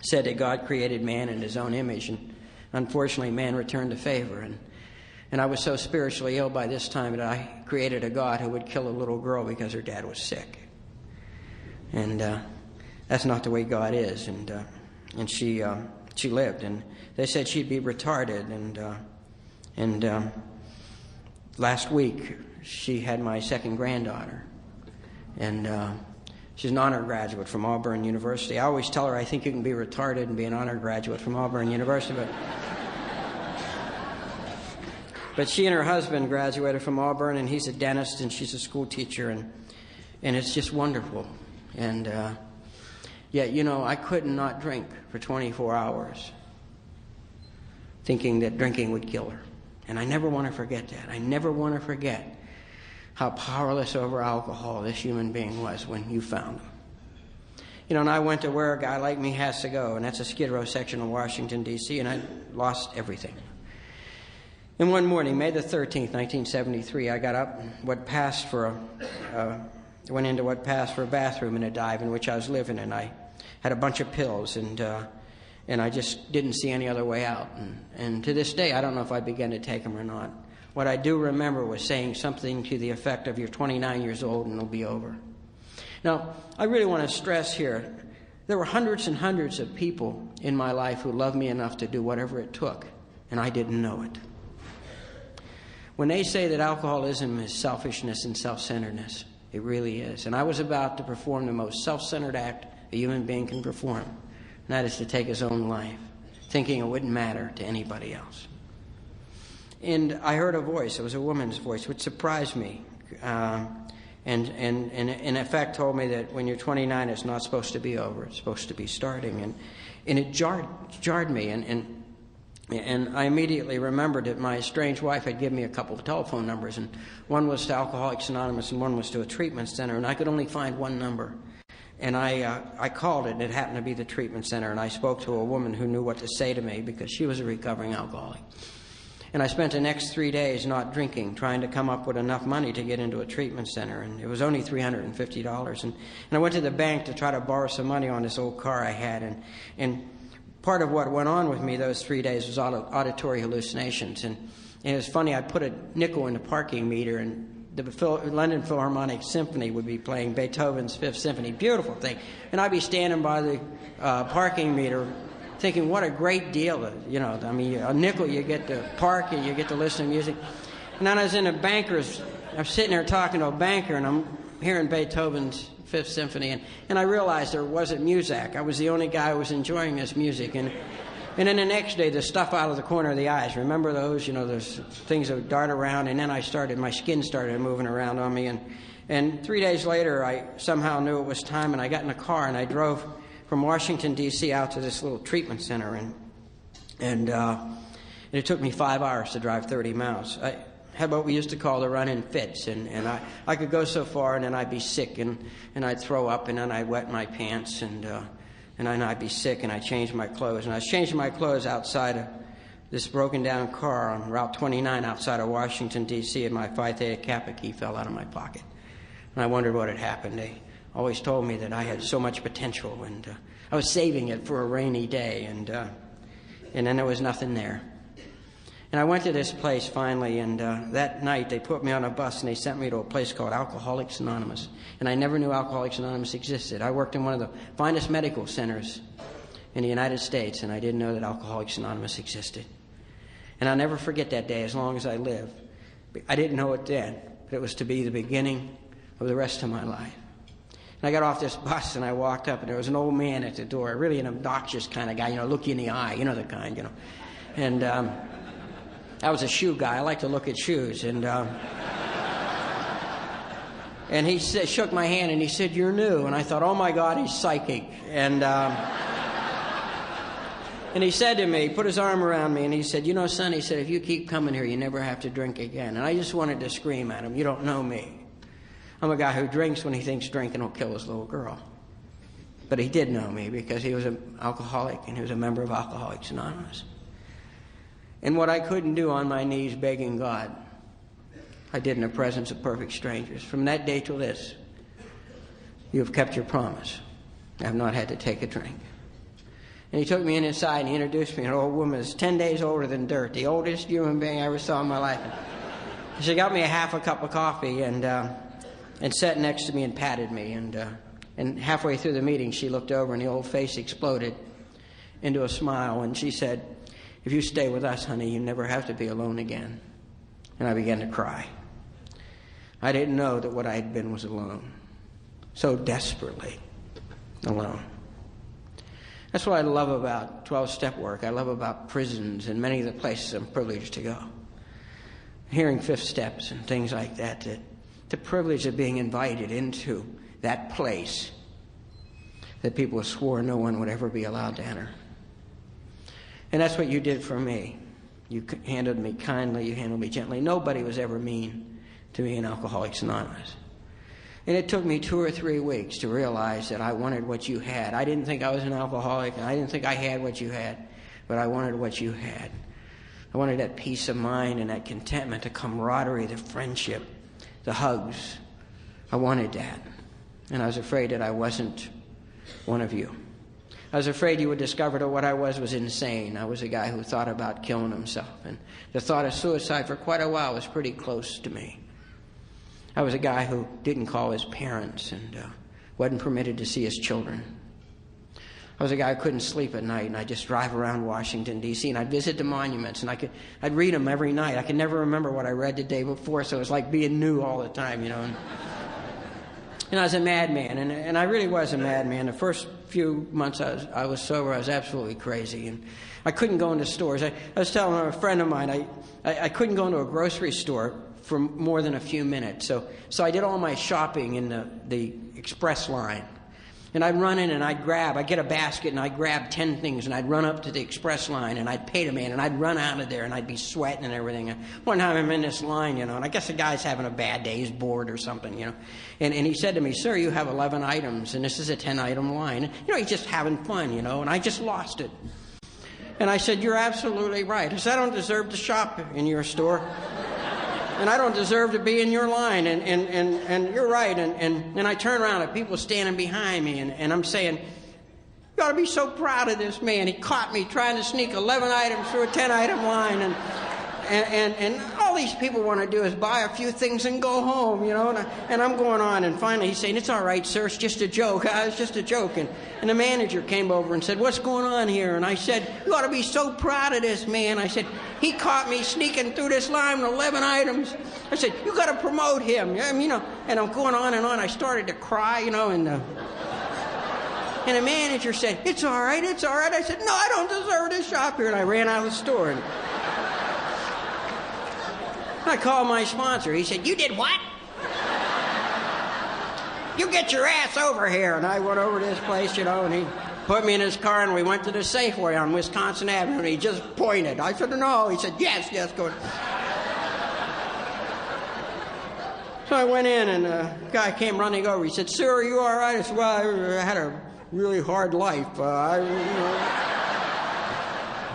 said that God created man in his own image, and unfortunately man returned the favor. And I was so spiritually ill by this time that I created a God who would kill a little girl because her dad was sick. And that's not the way God is. And she lived, and they said she'd be retarded. And last week she had my second granddaughter, and she's an honor graduate from Auburn University. I always tell her I think you can be retarded and be an honor graduate from Auburn University, but she and her husband graduated from Auburn, and he's a dentist and she's a school teacher, and it's just wonderful. And yet, I could not drink for 24 hours thinking that drinking would kill her. And I never want to forget that. I never want to forget how powerless over alcohol this human being was when you found him. And I went to where a guy like me has to go, and that's a Skid Row section of Washington, D.C., and I lost everything. And one morning, May the 13th, 1973, I got up and went into what passed for a bathroom in a dive in which I was living, and I had a bunch of pills, and I just didn't see any other way out. And to this day, I don't know if I began to take them or not. What I do remember was saying something to the effect of, you're 29 years old and it'll be over. Now, I really want to stress here, there were hundreds and hundreds of people in my life who loved me enough to do whatever it took, and I didn't know it. When they say that alcoholism is selfishness and self-centeredness, it really is. And I was about to perform the most self-centered act a human being can perform, and that is to take his own life, thinking it wouldn't matter to anybody else. And I heard a voice. It was a woman's voice, which surprised me, and in effect told me that when you're 29, it's not supposed to be over. It's supposed to be starting. And it jarred me. And And I immediately remembered that my estranged wife had given me a couple of telephone numbers, and one was to Alcoholics Anonymous and one was to a treatment center, and I could only find one number. And I called it, and it happened to be the treatment center, and I spoke to a woman who knew what to say to me because she was a recovering alcoholic. And I spent the next 3 days not drinking, trying to come up with enough money to get into a treatment center, and it was only $350. And I went to the bank to try to borrow some money on this old car I had, and part of what went on with me those 3 days was auditory hallucinations. And it was funny, I'd put a nickel in the parking meter, and the London Philharmonic Symphony would be playing Beethoven's Fifth Symphony, beautiful thing. And I'd be standing by the parking meter thinking, what a great deal. You know, I mean, a nickel, you get to park and you get to listen to music. And then I was in a banker's, I was sitting there talking to a banker, and I'm hearing Beethoven's Fifth Symphony, and I realized there wasn't music. I was the only guy who was enjoying this music. And then the next day, the stuff out of the corner of the eyes, remember those? You know, those things that would dart around, and then my skin started moving around on me. And 3 days later, I somehow knew it was time, and I got in a car, and I drove from Washington, D.C. out to this little treatment center, and it took me 5 hours to drive 30 miles. I had what we used to call the run-in fits, and I could go so far, and then I'd be sick, and I'd throw up, and then I'd wet my pants, and then I'd be sick, and I'd change my clothes. And I was changing my clothes outside of this broken-down car on Route 29 outside of Washington, D.C., and my Phi Theta Kappa key fell out of my pocket. And I wondered what had happened. They always told me that I had so much potential, and I was saving it for a rainy day, and then there was nothing there. And I went to this place finally, and that night they put me on a bus and they sent me to a place called Alcoholics Anonymous. And I never knew Alcoholics Anonymous existed. I worked in one of the finest medical centers in the United States, and I didn't know that Alcoholics Anonymous existed. And I'll never forget that day as long as I live. I didn't know it then, but it was to be the beginning of the rest of my life. And I got off this bus and I walked up, and there was an old man at the door, really an obnoxious kind of guy, you know, look you in the eye, you know the kind, you know. And I was a shoe guy. I like to look at shoes. And he shook my hand and he said, "You're new." And I thought, oh my God, he's psychic. And he said to me, put his arm around me, and he said, "You know, son," he said, "if you keep coming here, you never have to drink again." And I just wanted to scream at him, "You don't know me. I'm a guy who drinks when he thinks drinking will kill his little girl." But he did know me because he was an alcoholic and he was a member of Alcoholics Anonymous. And what I couldn't do on my knees begging God, I did in the presence of perfect strangers. From that day till this, you have kept your promise. I have not had to take a drink. And he took me inside and he introduced me to an old woman who's 10 days older than dirt, the oldest human being I ever saw in my life. And she got me half a cup of coffee and sat next to me and patted me. And halfway through the meeting, she looked over and the old face exploded into a smile. And she said, "If you stay with us, honey, you never have to be alone again." And I began to cry. I didn't know that what I had been was alone. So desperately alone. That's what I love about 12-step work. I love about prisons and many of the places I'm privileged to go. Hearing fifth steps and things like that, the privilege of being invited into that place that people swore no one would ever be allowed to enter. And that's what you did for me. You handled me kindly, you handled me gently. Nobody was ever mean to me in Alcoholics Anonymous. And it took me 2 or 3 weeks to realize that I wanted what you had. I didn't think I was an alcoholic, and I didn't think I had what you had, but I wanted what you had. I wanted that peace of mind and that contentment, the camaraderie, the friendship, the hugs. I wanted that. And I was afraid that I wasn't one of you. I was afraid you would discover that what I was insane. I was a guy who thought about killing himself. And the thought of suicide for quite a while was pretty close to me. I was a guy who didn't call his parents and wasn't permitted to see his children. I was a guy who couldn't sleep at night, and I'd just drive around Washington, D.C., and I'd visit the monuments, and I'd read them every night. I could never remember what I read the day before, so it was like being new all the time, you know. And I was a madman, and I really was a madman. The first few months I was sober, I was absolutely crazy, and I couldn't go into stores. I was telling a friend of mine, I couldn't go into a grocery store for more than a few minutes. So I did all my shopping in the express line. And I'd run in and I'd get a basket and I'd grab 10 things and I'd run up to the express line and I'd pay the man and I'd run out of there and I'd be sweating and everything. One time I'm in this line, and I guess the guy's having a bad day, he's bored or something, And he said to me, "Sir, you have 11 items and this is a 10-item line." He's just having fun, and I just lost it. And I said, "You're absolutely right." I said, "I don't deserve to shop in your store. And I don't deserve to be in your line, and you're right." And I turn around and people standing behind me, and I'm saying, "You ought to be so proud of this man. He caught me trying to sneak 11 items through a 10-item line, and all these people want to do is buy a few things and go home, and I'm going on, and finally he's saying, "It's all right, sir, it's just a joke. It's just a joke." And the manager came over and said, "What's going on here?" And I said, "You ought to be so proud of this man." I said, "He caught me sneaking through this line with 11 items. I said, you got to promote him." And I'm going on and on. I started to cry, and the manager said, "It's all right, it's all right." I said, "No, I don't deserve to shop here." And I ran out of the store. And I called my sponsor. He said, "You did what?" "You get your ass over here." And I went over to this place, and he put me in his car, and we went to the Safeway on Wisconsin Avenue, and he just pointed. I said, "No." He said, yes, go. So I went in, and a guy came running over. He said, "Sir, are you all right?" I said, "Well, I had a really hard life. I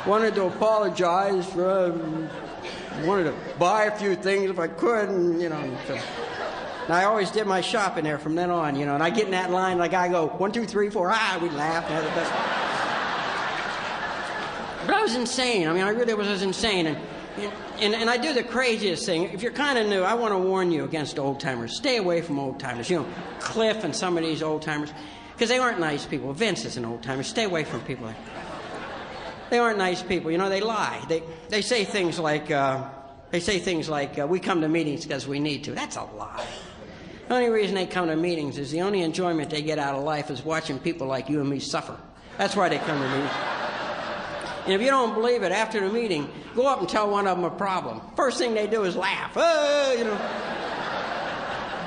wanted to apologize for... wanted to buy a few things if I could, and so. And I always did my shopping there from then on, and I get in that line, and the guy go, 1, 2, 3, 4, we'd laugh and have the best. But I was insane. I really was insane, and I do the craziest thing. If you're kind of new, I want to warn you against old-timers. Stay away from old-timers. Cliff and some of these old-timers, because they aren't nice people. Vince is an old-timer. Stay away from people like They aren't nice people. They lie. They say things like, we come to meetings because we need to. That's a lie. The only reason they come to meetings is the only enjoyment they get out of life is watching people like you and me suffer. That's why they come to meetings. And if you don't believe it, after the meeting, go up and tell one of them a problem. First thing they do is laugh.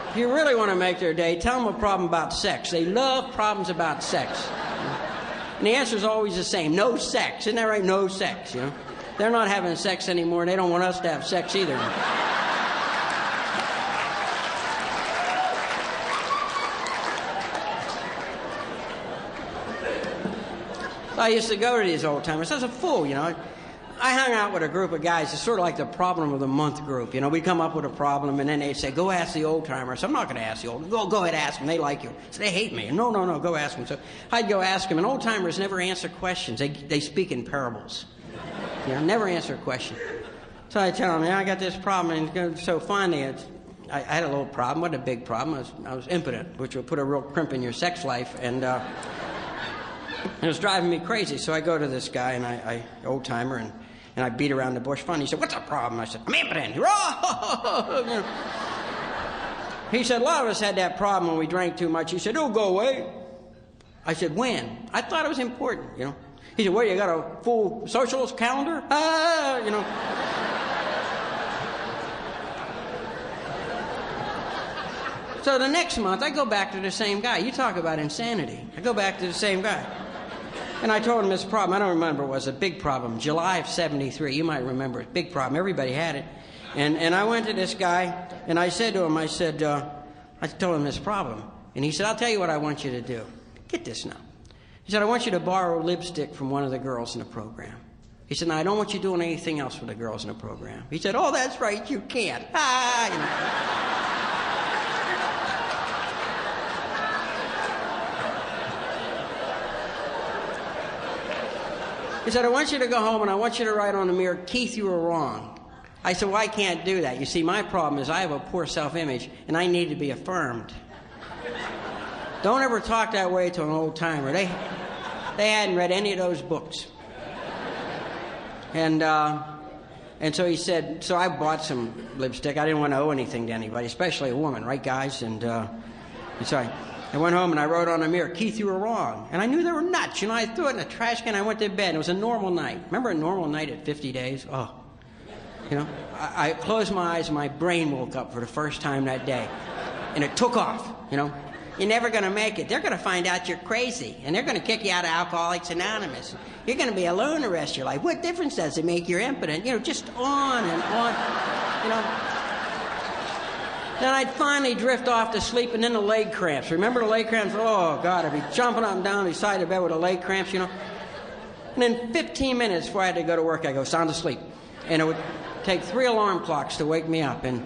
If you really want to make their day, tell them a problem about sex. They love problems about sex. And the answer is always the same: no sex. Isn't that right? No sex, They're not having sex anymore, and they don't want us to have sex either. I used to go to these old-timers. I was a fool, I hung out with a group of guys. It's sort of like the problem of the month group. We'd come up with a problem, and then they'd say, "Go ask the old-timers." I'm not going to ask the old. Go ahead, ask them. They like you. So they hate me. No, go ask them. So I'd go ask them, and old-timers never answer questions. They speak in parables. Never answer a question. So I tell them, I got this problem, and so finally, I had a little problem. Wasn't a big problem. I was impotent, which will put a real crimp in your sex life, and it was driving me crazy. So I go to this guy, and I old-timer, and I beat around the bush. Finally, he said, "What's the problem?" I said, "I'm impotent." He said, "A lot of us had that problem when we drank too much." He said, "It'll go away." I said, "When?" I thought it was important, He said, "Well, you got a full socialist calendar?" So the next month, I go back to the same guy. You talk about insanity. I go back to the same guy. And I told him this problem. I don't remember. It was a big problem. July of 73. You might remember it. Big problem. Everybody had it. And I went to this guy, and I said to him, I told him this problem. And he said, "I'll tell you what I want you to do. Get this now." He said, "I want you to borrow lipstick from one of the girls in the program." He said, "Now, I don't want you doing anything else with the girls in the program." He said, "Oh, that's right. You can't." He said, "I want you to go home and I want you to write on the mirror, 'Keith, you were wrong.'" I said, "Well, I can't do that. You see, my problem is I have a poor self-image and I need to be affirmed." Don't ever talk that way to an old-timer. They hadn't read any of those books. And so he said, so I bought some lipstick. I didn't want to owe anything to anybody, especially a woman, right, guys? And so I went home and I wrote on the mirror, "Keith, you were wrong." And I knew they were nuts. I threw it in a trash can. I went to bed. It was a normal night. Remember a normal night at 50 days? Oh. I closed my eyes and my brain woke up for the first time that day. And it took off, You're never going to make it. They're going to find out you're crazy, and they're going to kick you out of Alcoholics Anonymous. You're going to be alone the rest of your life. What difference does it make you're impotent? Just on and on, Then I'd finally drift off to sleep, and then the leg cramps. Remember the leg cramps? Oh, God, I'd be jumping up and down beside the bed with the leg cramps, And then 15 minutes before I had to go to work, I'd go sound asleep. And it would take 3 alarm clocks to wake me up, and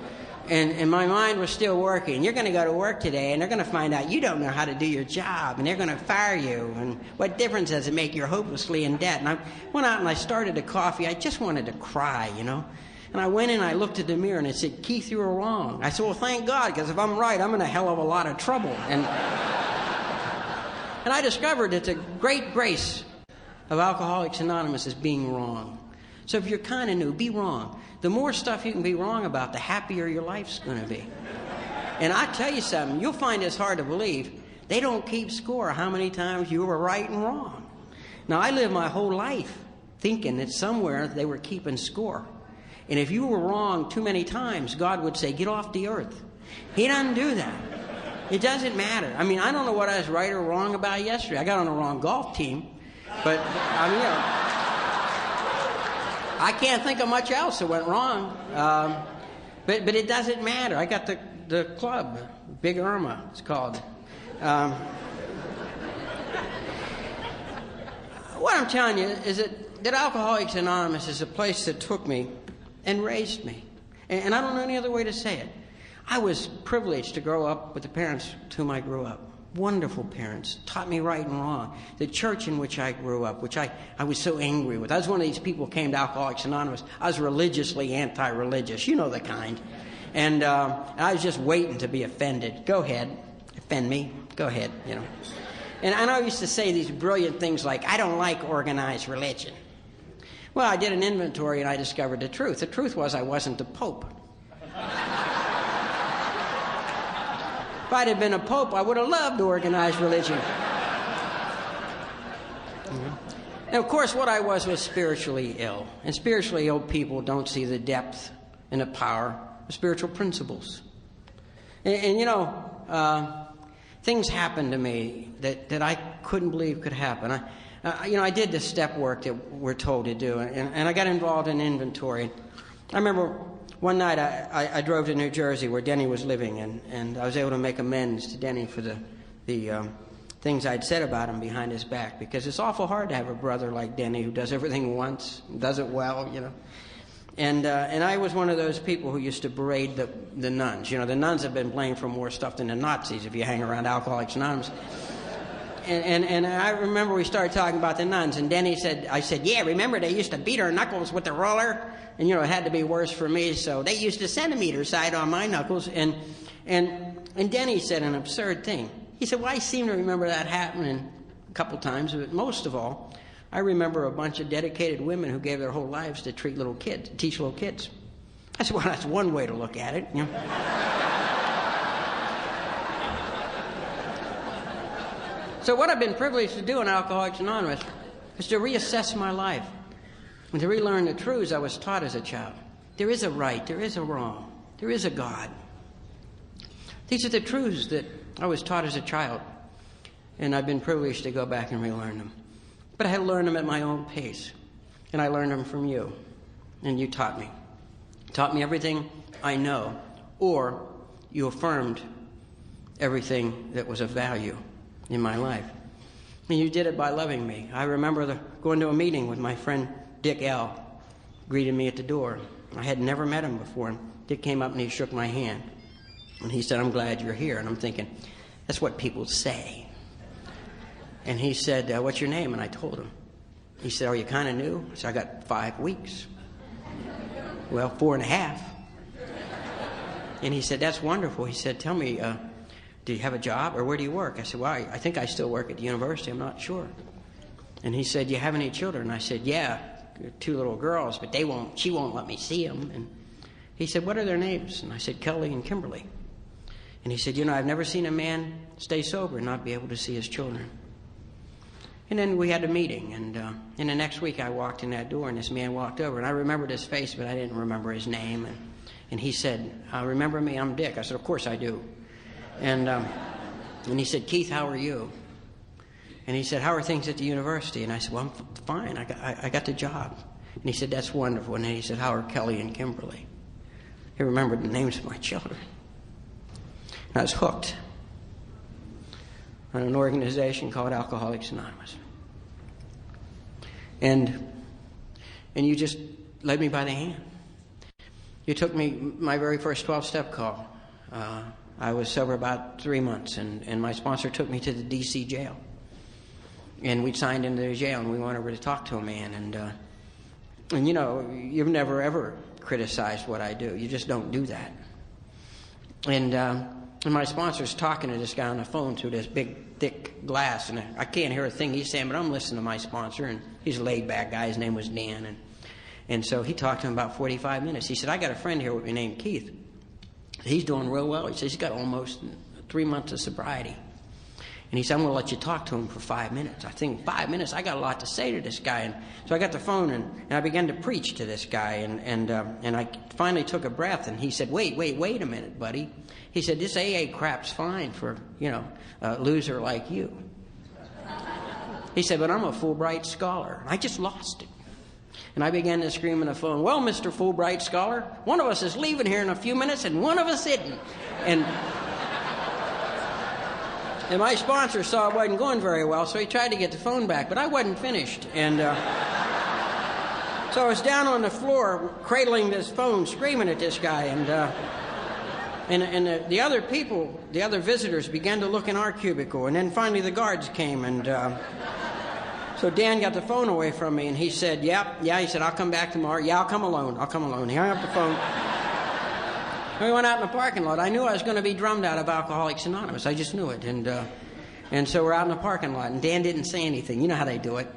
my mind was still working. You're going to go to work today, and they're going to find out you don't know how to do your job, and they're going to fire you. And what difference does it make? You're hopelessly in debt. And I went out and I started a coffee. I just wanted to cry, And I went in and I looked at the mirror, and it said, Keith, you were wrong. I said, well, thank God, because if I'm right, I'm in a hell of a lot of trouble. And I discovered that the great grace of Alcoholics Anonymous is being wrong. So if you're kind of new, be wrong. The more stuff you can be wrong about, the happier your life's going to be. And I tell you something, you'll find this hard to believe. They don't keep score how many times you were right and wrong. Now, I lived my whole life thinking that somewhere they were keeping score. And if you were wrong too many times, God would say, get off the earth. He doesn't do that. It doesn't matter. I don't know what I was right or wrong about yesterday. I got on the wrong golf team. But, I can't think of much else that went wrong. But it doesn't matter. I got the club, Big Irma, it's called. What I'm telling you is that Alcoholics Anonymous is a place that took me and raised me. And I don't know any other way to say it. I was privileged to grow up with the parents with whom I grew up. Wonderful parents, taught me right and wrong. The church in which I grew up, which I was so angry with. I was one of these people who came to Alcoholics Anonymous. I was religiously anti-religious, you know the kind. And I was just waiting to be offended. Go ahead, offend me, go ahead, And I used to say these brilliant things like, I don't like organized religion. Well, I did an inventory and I discovered the truth. The truth was I wasn't the Pope. If I'd have been a pope, I would have loved organized religion. And of course, what I was spiritually ill. And spiritually ill people don't see the depth and the power of spiritual principles. And things happened to me that I couldn't believe could happen. I did the step work that we're told to do, and I got involved in inventory. I remember one night I drove to New Jersey where Denny was living, and I was able to make amends to Denny for the things I'd said about him behind his back, because it's awful hard to have a brother like Denny who does everything once, does it well, And I was one of those people who used to berate the nuns. The nuns have been blamed for more stuff than the Nazis if you hang around Alcoholics Anonymous. And I remember we started talking about the nuns, and Denny said, I said, yeah, remember they used to beat our knuckles with the roller? And, it had to be worse for me, so they used a centimeter side on my knuckles. And Denny said an absurd thing. He said, well, I seem to remember that happening a couple times, but most of all, I remember a bunch of dedicated women who gave their whole lives to teach little kids. I said, well, that's one way to look at it. So what I've been privileged to do in Alcoholics Anonymous is to reassess my life and to relearn the truths I was taught as a child. There is a right, there is a wrong, there is a God. These are the truths that I was taught as a child, and I've been privileged to go back and relearn them. But I had to learn them at my own pace, and I learned them from you, and you taught me. You taught me everything I know, or you affirmed everything that was of value in my life. And you did it by loving me. I remember going to a meeting with my friend Dick L. Greeted me at the door. I had never met him before. Dick came up and he shook my hand. And he said, I'm glad you're here. And I'm thinking, that's what people say. And he said, what's your name? And I told him. He said, are you kind of new? I said, I got 5 weeks. Well, 4.5. And he said, that's wonderful. He said, tell me, do you have a job or where do you work? I said, well, I think I still work at the university. I'm not sure. And he said, do you have any children? I said, yeah, 2 little girls, but she won't let me see them. And he said, what are their names? And I said, Kelly and Kimberly. And he said, I've never seen a man stay sober and not be able to see his children. And then we had a meeting, and the next week I walked in that door, and this man walked over, and I remembered his face, but I didn't remember his name. And he said, remember me? I'm Dick. I said, of course I do. And And he said, Keith, how are you? And he said, how are things at the university? And I said, well, I'm fine. I got the job. And he said, that's wonderful. And then he said, how are Kelly and Kimberly? He remembered the names of my children. And I was hooked on an organization called Alcoholics Anonymous. And you just led me by the hand. You took me my very first 12-step call. I was sober about 3 months, and my sponsor took me to the D.C. jail. And we'd signed into the jail, and we went over to talk to a man. And you know, you've never, ever criticized what I do. You just don't do that. And my sponsor's talking to this guy on the phone through this big, thick glass, and I can't hear a thing he's saying, but I'm listening to my sponsor, and he's a laid-back guy. His name was Dan, and so he talked to him about 45 minutes. He said, I got a friend here with me named Keith. He's doing real well. He says he's got almost 3 months of sobriety. And he said, I'm going to let you talk to him for 5 minutes. I think 5 minutes, I got a lot to say to this guy. And so I got the phone, and I began to preach to this guy. And I finally took a breath, and he said, wait a minute, buddy. He said, this AA crap's fine for, a loser like you. He said, but I'm a Fulbright scholar. And I just lost it. And I began to scream on the phone, well, Mr. Fulbright scholar, one of us is leaving here in a few minutes, and one of us isn't. And my sponsor saw it wasn't going very well, so he tried to get the phone back, but I wasn't finished. And so I was down on the floor, cradling this phone, screaming at this guy. And the other people, the other visitors, began to look in our cubicle. And then finally the guards came. And so Dan got the phone away from me, and he said, yeah, he said, I'll come back tomorrow. Yeah, I'll come alone. He hung up the phone. We went out in the parking lot. I knew I was going to be drummed out of Alcoholics Anonymous. I just knew it. And so we're out in the parking lot, and Dan didn't say anything. You know how they do it.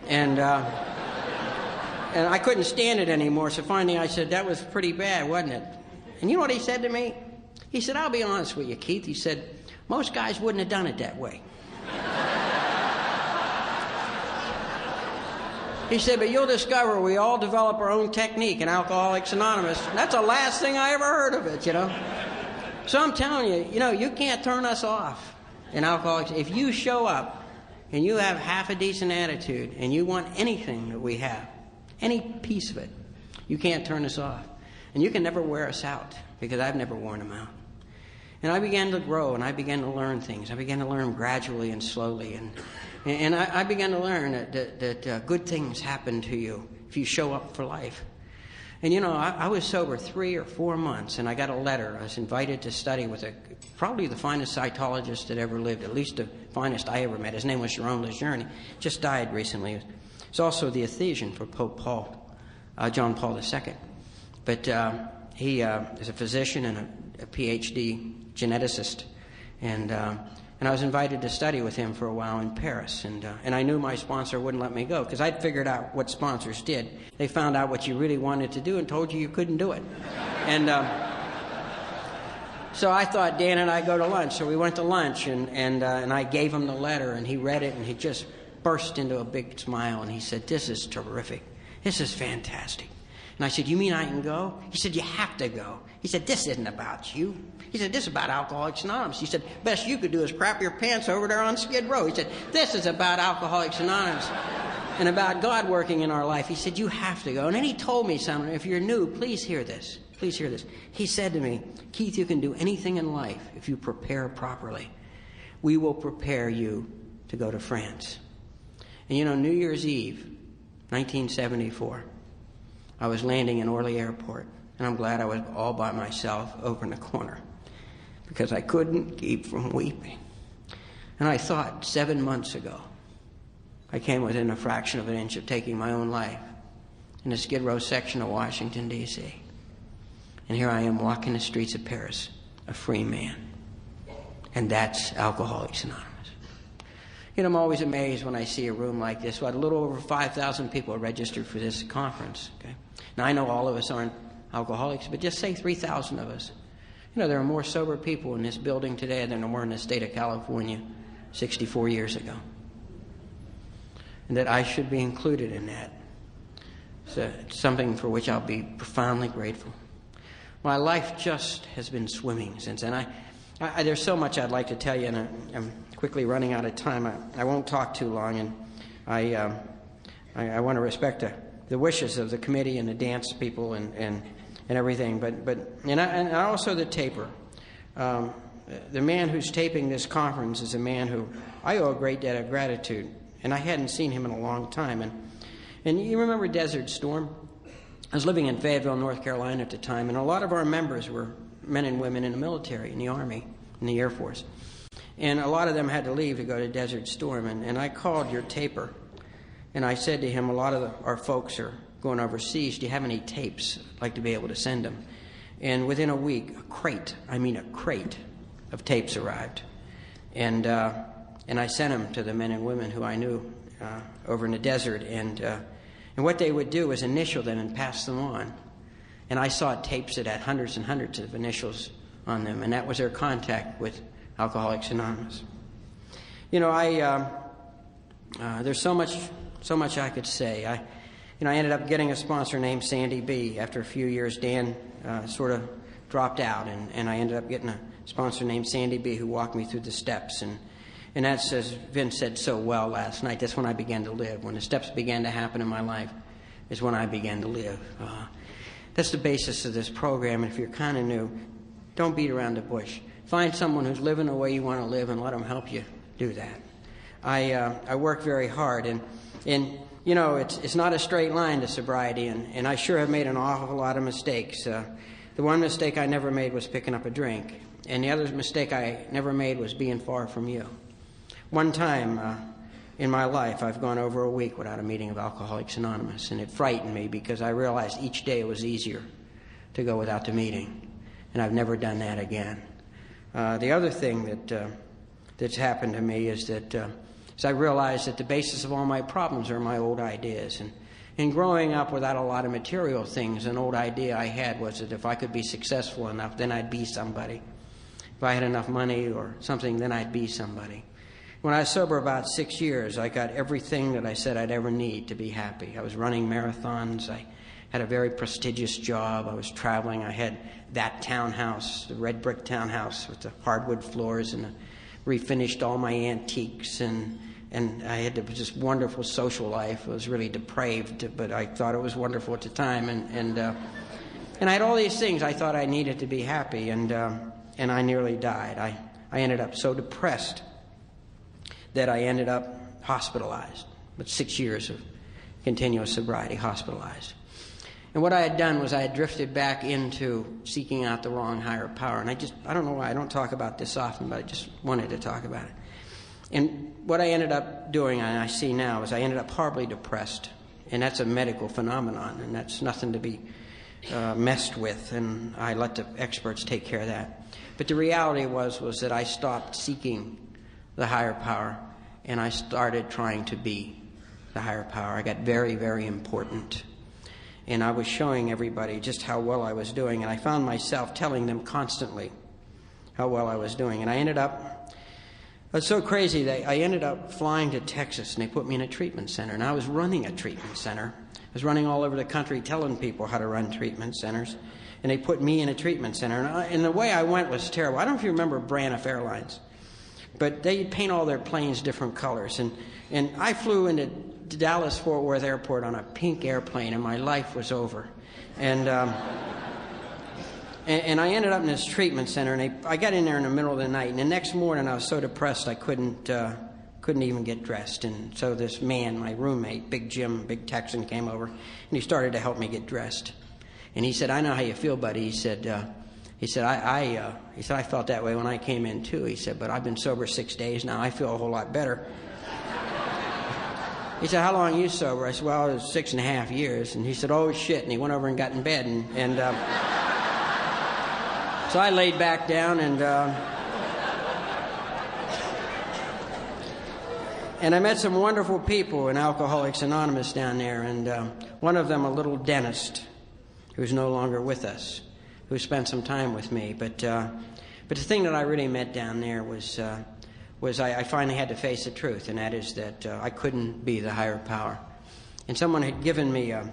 And I couldn't stand it anymore, so finally I said, that was pretty bad, wasn't it? And you know what he said to me? He said, I'll be honest with you, Keith. He said, most guys wouldn't have done it that way. He said, but you'll discover we all develop our own technique in Alcoholics Anonymous. That's the last thing I ever heard of it, So I'm telling you, you can't turn us off in Alcoholics. If you show up and you have half a decent attitude and you want anything that we have, any piece of it, you can't turn us off. And you can never wear us out, because I've never worn them out. And I began to grow, and I began to learn things. I began to learn gradually and slowly. And I began to learn that good things happen to you if you show up for life. And, I was sober 3 or 4 months, and I got a letter. I was invited to study with probably the finest cytologist that ever lived, at least the finest I ever met. His name was Jerome Lejeune. He just died recently. He's also the Ephesian for Pope John Paul II. But he is a physician and a PhD geneticist. And I was invited to study with him for a while in Paris. And I knew my sponsor wouldn't let me go, because I'd figured out what sponsors did. They found out what you really wanted to do and told you couldn't do it. And so I thought Dan and I go to lunch. So we went to lunch, and I gave him the letter, and he read it, and he just burst into a big smile, and he said, this is terrific. This is fantastic. And I said, you mean I can go? He said, you have to go. He said, this isn't about you. He said, this is about Alcoholics Anonymous. He said, best you could do is crap your pants over there on Skid Row. He said, this is about Alcoholics Anonymous and about God working in our life. He said, you have to go. And then he told me something. If you're new, please hear this. Please hear this. He said to me, Keith, you can do anything in life if you prepare properly. We will prepare you to go to France. And New Year's Eve, 1974, I was landing in Orly Airport, and I'm glad I was all by myself over in the corner, because I couldn't keep from weeping. And I thought 7 months ago, I came within a fraction of an inch of taking my own life in the Skid Row section of Washington, D.C. And here I am walking the streets of Paris, a free man. And that's Alcoholics Anonymous. I'm always amazed when I see a room like this. A little over 5,000 people are registered for this conference. Okay? Now, I know all of us aren't alcoholics, but just say 3,000 of us. There are more sober people in this building today than there were in the state of California 64 years ago. And that I should be included in that. It's something for which I'll be profoundly grateful. My life just has been swimming since then. There's so much I'd like to tell you, and I'm quickly running out of time. I won't talk too long, and I want to respect the wishes of the committee and the dance people and everything. But also the taper. The man who's taping this conference is a man who I owe a great debt of gratitude, and I hadn't seen him in a long time. And you remember Desert Storm? I was living in Fayetteville, North Carolina at the time, and a lot of our members were men and women in the military, in the Army, in the Air Force. And a lot of them had to leave to go to Desert Storm, and I called your taper, and I said to him, a lot of our folks are going overseas. Do you have any tapes? I'd like to be able to send them. And within a week, a crate of tapes arrived. And I sent them to the men and women who I knew over in the desert, and what they would do was initial them and pass them on. And I saw tapes that had hundreds and hundreds of initials on them, and that was their contact with Alcoholics Anonymous. You know, there's so much I could say. I ended up getting a sponsor named Sandy B. After a few years, Dan sort of dropped out, and I ended up getting a sponsor named Sandy B. who walked me through the steps. And that's, as Vince said so well last night, that's when I began to live. When the steps began to happen in my life is when I began to live. That's the basis of this program. If you're kind of new, don't beat around the bush. Find someone who's living the way you want to live and let them help you do that. I work very hard, and you know, it's not a straight line to sobriety, and I sure have made an awful lot of mistakes. The one mistake I never made was picking up a drink, and the other mistake I never made was being far from you. One time in my life, I've gone over a week without a meeting of Alcoholics Anonymous, and it frightened me because I realized each day it was easier to go without the meeting, and I've never done that again. The other thing that's happened to me is that I realized that the basis of all my problems are my old ideas. And growing up without a lot of material things, an old idea I had was that if I could be successful enough, then I'd be somebody. If I had enough money or something, then I'd be somebody. When I was sober about 6 years, I got everything that I said I'd ever need to be happy. I was running marathons. I had a very prestigious job. I was traveling. I had that townhouse, the red brick townhouse with the hardwood floors, and refinished all my antiques, and I had this wonderful social life. It was really depraved, but I thought it was wonderful at the time. And I had all these things I thought I needed to be happy, and I nearly died. I ended up so depressed that I ended up hospitalized, with 6 years of continuous sobriety, hospitalized. And what I had done was I had drifted back into seeking out the wrong higher power. And I don't know why I don't talk about this often, but I just wanted to talk about it. And what I ended up doing, and I see now, is I ended up horribly depressed. And that's a medical phenomenon, and that's nothing to be messed with. And I let the experts take care of that. But the reality was that I stopped seeking the higher power, and I started trying to be the higher power. I got very, very important. And I was showing everybody just how well I was doing, and I found myself telling them constantly how well I was doing. And I ended up, it was so crazy that I ended up flying to Texas, and they put me in a treatment center. And I was running a treatment center. I was running all over the country telling people how to run treatment centers. And they put me in a treatment center. And the way I went was terrible. I don't know if you remember Braniff Airlines, but they paint all their planes different colors. And I flew into Dallas-Fort Worth Airport on a pink airplane, and my life was over. And I ended up in this treatment center, and I got in there in the middle of the night. And the next morning, I was so depressed I couldn't even get dressed. And so this man, my roommate, Big Jim, big Texan, came over, and he started to help me get dressed. And he said, "I know how you feel, buddy." He said, I felt that way when I came in too. He said, "But I've been sober 6 days now. I feel a whole lot better." He said, "How long are you sober?" I said, "Well, it was 6.5 years." And he said, "Oh shit!" And he went over and got in bed, and so I laid back down, and I met some wonderful people in Alcoholics Anonymous down there, and one of them, a little dentist, who's no longer with us, who spent some time with me. But the thing that I really met down there was I finally had to face the truth, and that is that I couldn't be the higher power. And someone had given me a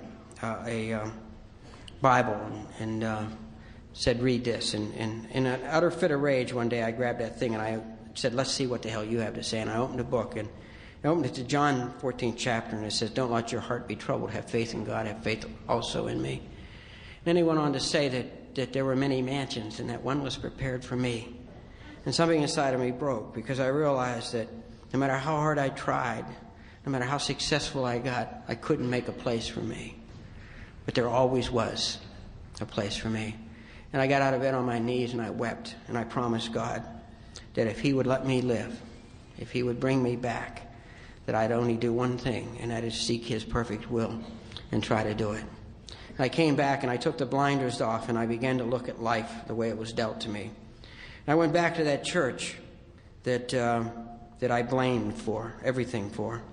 Bible, and said, read this. And in an utter fit of rage, one day I grabbed that thing and I said, let's see what the hell you have to say. And I opened a book, and I opened it to John 14th chapter, and it says, don't let your heart be troubled. Have faith in God. Have faith also in me. And then he went on to say that there were many mansions and that one was prepared for me. And something inside of me broke, because I realized that no matter how hard I tried, no matter how successful I got, I couldn't make a place for me. But there always was a place for me. And I got out of bed on my knees and I wept, and I promised God that if he would let me live, if he would bring me back, that I'd only do one thing, and that is seek his perfect will and try to do it. And I came back and I took the blinders off and I began to look at life the way it was dealt to me. And I went back to that church that I blamed for everything for.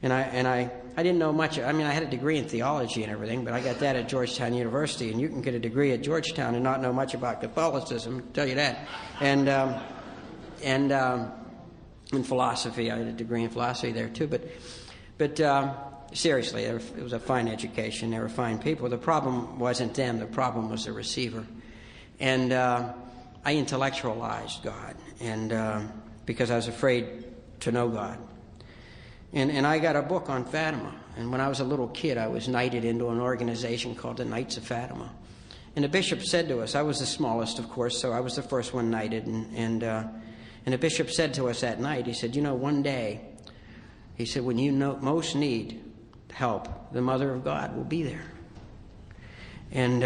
And I didn't know much. I mean, I had a degree in theology and everything, but I got that at Georgetown University, and you can get a degree at Georgetown and not know much about Catholicism, I'll tell you that. And in philosophy, I had a degree in philosophy there too. But seriously, it was a fine education. They were fine people. The problem wasn't them. The problem was the receiver. And I intellectualized God, and because I was afraid to know God. And I got a book on Fatima. And when I was a little kid, I was knighted into an organization called the Knights of Fatima. And the bishop said to us, I was the smallest, of course, so I was the first one knighted. And the bishop said to us that night, he said, you know, one day, he said, when you most need help, the Mother of God will be there. And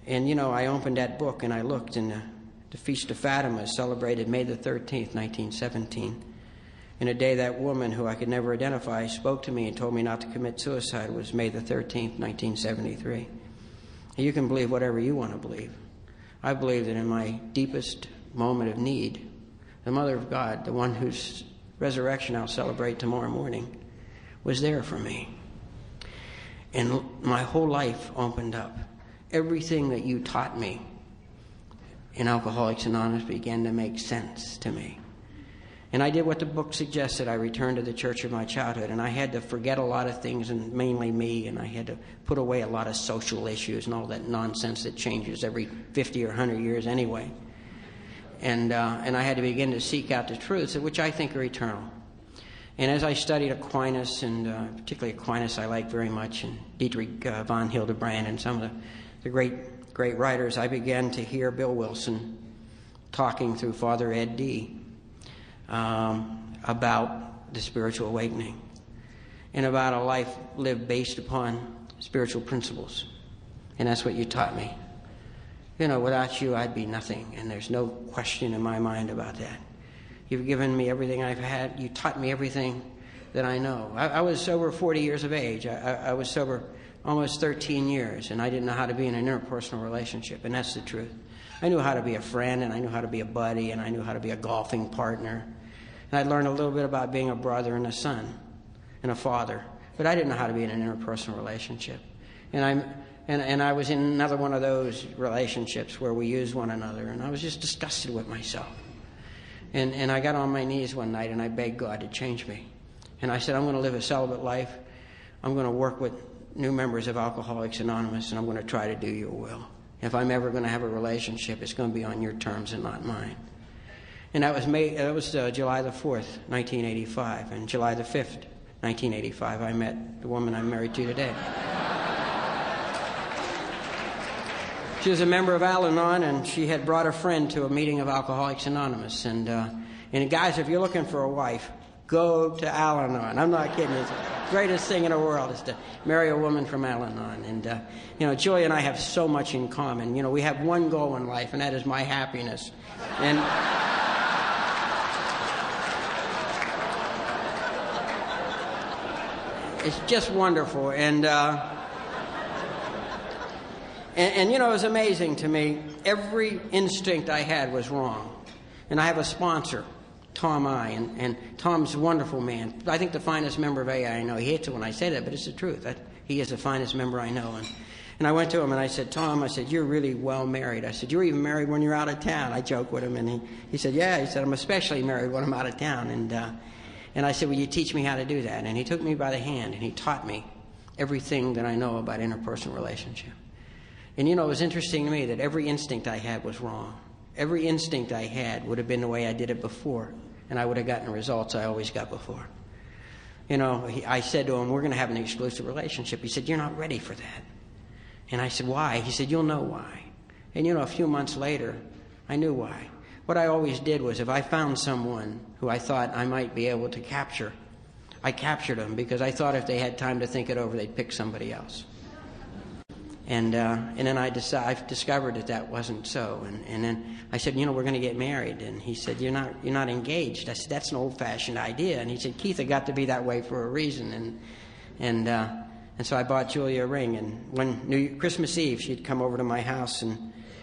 you know, I opened that book and I looked, and the Feast of Fatima is celebrated May the 13th, 1917. And a day that woman, who I could never identify, spoke to me and told me not to commit suicide was May the 13th, 1973. And you can believe whatever you want to believe. I believe that in my deepest moment of need, the Mother of God, the one whose resurrection I'll celebrate tomorrow morning, was there for me. And my whole life opened up. Everything that you taught me in Alcoholics Anonymous began to make sense to me. And I did what the book suggested. I returned to the church of my childhood, and I had to forget a lot of things, and mainly me, and I had to put away a lot of social issues and all that nonsense that changes every 50 or 100 years anyway. And I had to begin to seek out the truths, which I think are eternal. And as I studied Aquinas, and particularly Aquinas I like very much, and Dietrich von Hildebrand and some of the great writers, I began to hear Bill Wilson talking through Father Ed D. About the spiritual awakening and about a life lived based upon spiritual principles. And that's what you taught me. You know, without you, I'd be nothing, and there's no question in my mind about that. You've given me everything I've had. You taught me everything that I know. I was sober 40 years of age. I was sober almost 13 years, and I didn't know how to be in an interpersonal relationship, and that's the truth. I knew how to be a friend, and I knew how to be a buddy, and I knew how to be a golfing partner. And I learned a little bit about being a brother and a son and a father. But I didn't know how to be in an interpersonal relationship. And I was in another one of those relationships where we used one another, and I was just disgusted with myself. And I got on my knees one night, and I begged God to change me. And I said, I'm going to live a celibate life. I'm going to work with new members of Alcoholics Anonymous, and I'm going to try to do your will. If I'm ever going to have a relationship, it's going to be on your terms and not mine. And that was July the 4th, 1985. And July the 5th, 1985, I met the woman I'm married to today. She was a member of Al-Anon, and she had brought a friend to a meeting of Alcoholics Anonymous. And guys, if you're looking for a wife, go to Al-Anon. I'm not kidding. It's the greatest thing in the world is to marry a woman from Al-Anon. And, you know, Julie and I have so much in common. You know, we have one goal in life, and that is my happiness. And it's just wonderful. And you know, it was amazing to me. Every instinct I had was wrong. And I have a sponsor, Tom I, and Tom's a wonderful man. I think the finest member of AA I know. He hates it when I say that, but it's the truth. He is the finest member I know. And I went to him and I said, Tom, I said, you're really well married. I said, you're even married when you're out of town. I joke with him, and he said, yeah. He said, I'm especially married when I'm out of town. And I said, will you teach me how to do that? And he took me by the hand, and he taught me everything that I know about interpersonal relationship. And you know, it was interesting to me that every instinct I had was wrong. Every instinct I had would have been the way I did it before, and I would have gotten the results I always got before. You know, I said to him, we're going to have an exclusive relationship. He said, you're not ready for that. And I said, why? He said, you'll know why. And you know, a few months later, I knew why. What I always did was if I found someone who I thought I might be able to capture, I captured them because I thought if they had time to think it over, they'd pick somebody else. And then I discovered that wasn't so. And then I said, you know, we're going to get married. And he said, you're not engaged. I said, that's an old-fashioned idea. And he said, Keith, it got to be that way for a reason. And so I bought Julia a ring. And when Christmas Eve, she'd come over to my house, and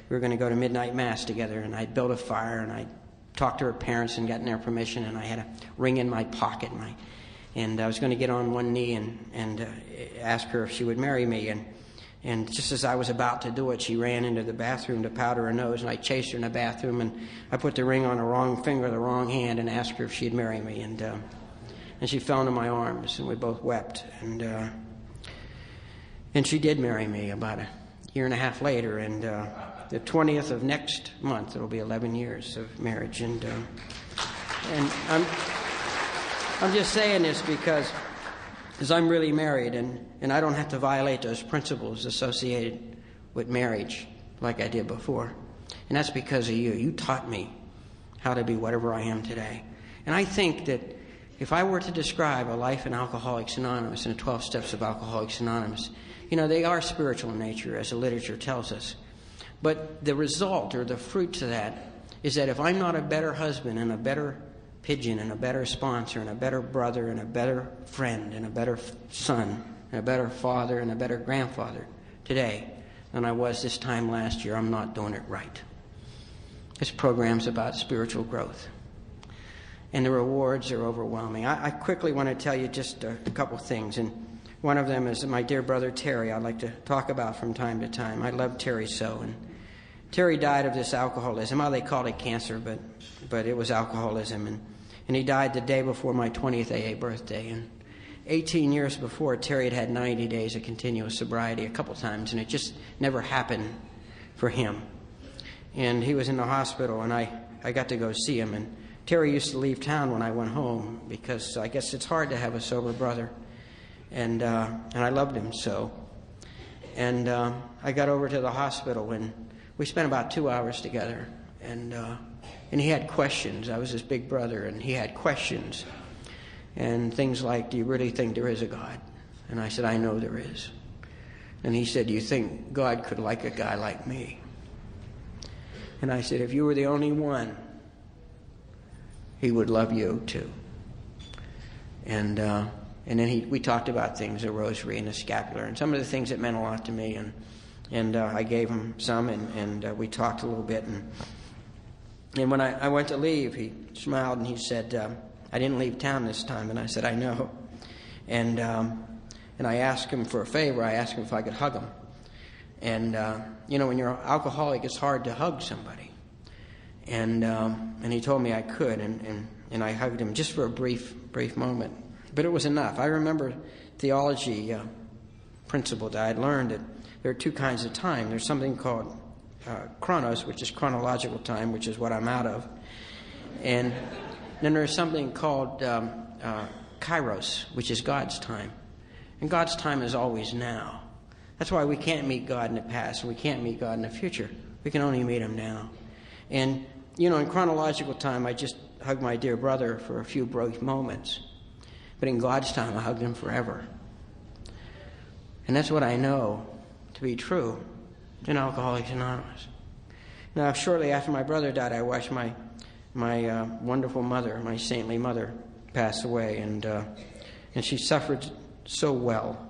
we were going to go to midnight mass together. And I'd built a fire, and I talked to her parents and gotten their permission. And I had a ring in my pocket, and I was going to get on one knee and ask her if she would marry me. And just as I was about to do it, she ran into the bathroom to powder her nose, and I chased her in the bathroom, and I put the ring on the wrong finger, the wrong hand, and asked her if she'd marry me. And she fell into my arms, and we both wept. And she did marry me about a year and a half later, and the 20th of next month, it'll be 11 years of marriage. And I'm just saying this because I'm really married, and I don't have to violate those principles associated with marriage like I did before. And that's because of you. You taught me how to be whatever I am today. And I think that if I were to describe a life in Alcoholics Anonymous and the 12 steps of Alcoholics Anonymous, you know, they are spiritual in nature, as the literature tells us. But the result or the fruit to that is that if I'm not a better husband and a better pigeon and a better sponsor and a better brother and a better friend and a better son and a better father and a better grandfather today than I was this time last year, I'm not doing it right. This program's about spiritual growth, and the rewards are overwhelming. I quickly want to tell you just a couple things, and one of them is my dear brother Terry I'd like to talk about from time to time. I love Terry so, and Terry died of this alcoholism. Well, they called it cancer, but it was alcoholism, and he died the day before my 20th AA birthday. And 18 years before, Terry had 90 days of continuous sobriety a couple times, and it just never happened for him. And he was in the hospital, and I got to go see him. And Terry used to leave town when I went home because I guess it's hard to have a sober brother. And I loved him so. And I got over to the hospital, and we spent about 2 hours together. And he had questions. I was his big brother, and he had questions. And things like, do you really think there is a God? And I said, I know there is. And he said, do you think God could like a guy like me? And I said, if you were the only one, he would love you too. And then we talked about things, the rosary and the scapular, and some of the things that meant a lot to me. And I gave him some, and we talked a little bit. And when I went to leave, he smiled and he said, I didn't leave town this time. And I said, I know. And I asked him for a favor. I asked him if I could hug him. And, you know, when you're an alcoholic, it's hard to hug somebody. And he told me I could, and I hugged him just for a brief moment. But it was enough. I remember theology principle that I had learned that there are two kinds of time. There's something called chronos, which is chronological time, which is what I'm out of. And then there's something called kairos, which is God's time. And God's time is always now. That's why we can't meet God in the past, and we can't meet God in the future. We can only meet him now. And, you know, in chronological time, I just hugged my dear brother for a few brief moments. But in God's time, I hugged him forever. And that's what I know to be true in Alcoholics Anonymous. Now, shortly after my brother died, I watched my wonderful mother, my saintly mother, pass away, and she suffered so well.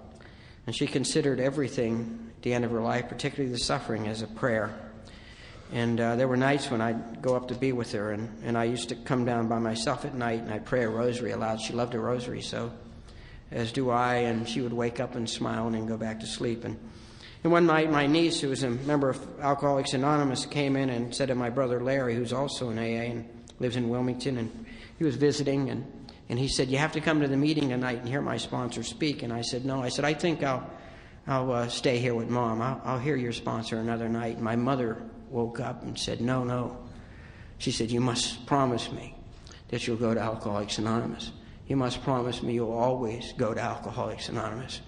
And she considered everything at the end of her life, particularly the suffering, as a prayer. And there were nights when I'd go up to be with her, and I used to come down by myself at night, and I'd pray a rosary aloud. She loved a rosary, so as do I, and she would wake up and smile and then go back to sleep. And one night, my niece, who was a member of Alcoholics Anonymous, came in and said to my brother Larry, who's also in AA and lives in Wilmington, and he was visiting, and he said, you have to come to the meeting tonight and hear my sponsor speak. And I said, no. I said, I think I'll stay here with Mom. I'll hear your sponsor another night. My mother woke up and said, no, no. She said, you must promise me that you'll go to Alcoholics Anonymous. You must promise me you'll always go to Alcoholics Anonymous.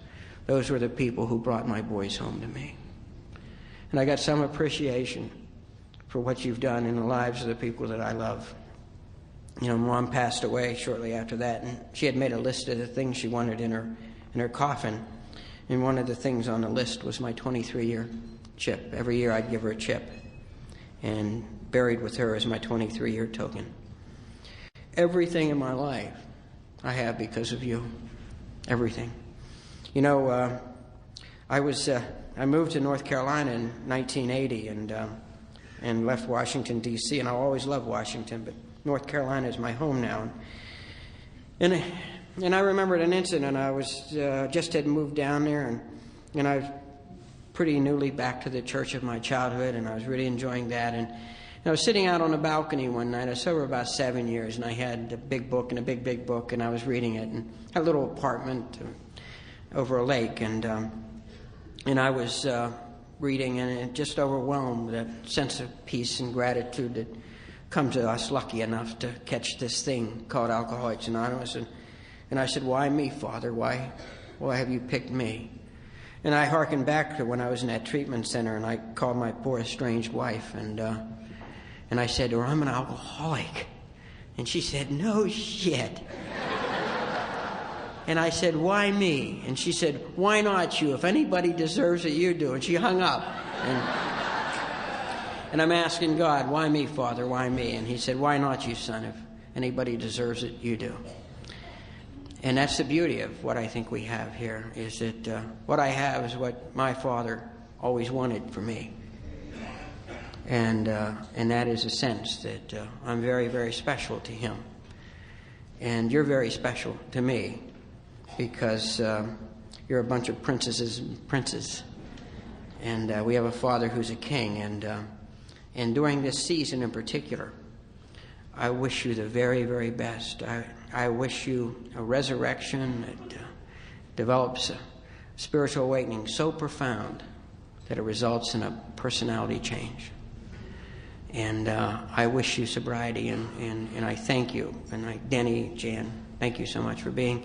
Those were the people who brought my boys home to me. And I got some appreciation for what you've done in the lives of the people that I love. You know, Mom passed away shortly after that, and she had made a list of the things she wanted in her coffin. And one of the things on the list was my 23-year chip. Every year I'd give her a chip. And buried with her is my 23-year token. Everything in my life I have because of you. Everything. You know, I moved to North Carolina in 1980 and left Washington, D.C., and I always loved Washington, but North Carolina is my home now. And I remembered an incident. I was just had moved down there, and I was pretty newly back to the church of my childhood, and I was really enjoying that. And I was sitting out on the balcony one night. I was sober about 7 years, and I had a big book and a big book, and I was reading it. And I had a little apartment over a lake, and I was reading, and it just overwhelmed that sense of peace and gratitude that comes to us lucky enough to catch this thing called Alcoholics Anonymous. And I said, why me, Father? Why have you picked me? And I hearkened back to when I was in that treatment center, and I called my poor estranged wife, and I said to her, I'm an alcoholic. And she said, no shit. And I said, why me? And she said, why not you? If anybody deserves it, you do. And she hung up. And I'm asking God, why me, Father? Why me? And he said, why not you, son? If anybody deserves it, you do. And that's the beauty of what I think we have here, is that what I have is what my Father always wanted for me. And that is a sense that I'm very, very special to him. And you're very special to me, because you're a bunch of princesses and princes. And we have a Father who's a king. And during this season in particular, I wish you the very, very best. I wish you a resurrection that develops a spiritual awakening so profound that it results in a personality change. And I wish you sobriety, and I thank you. And Denny, Jan, thank you so much for being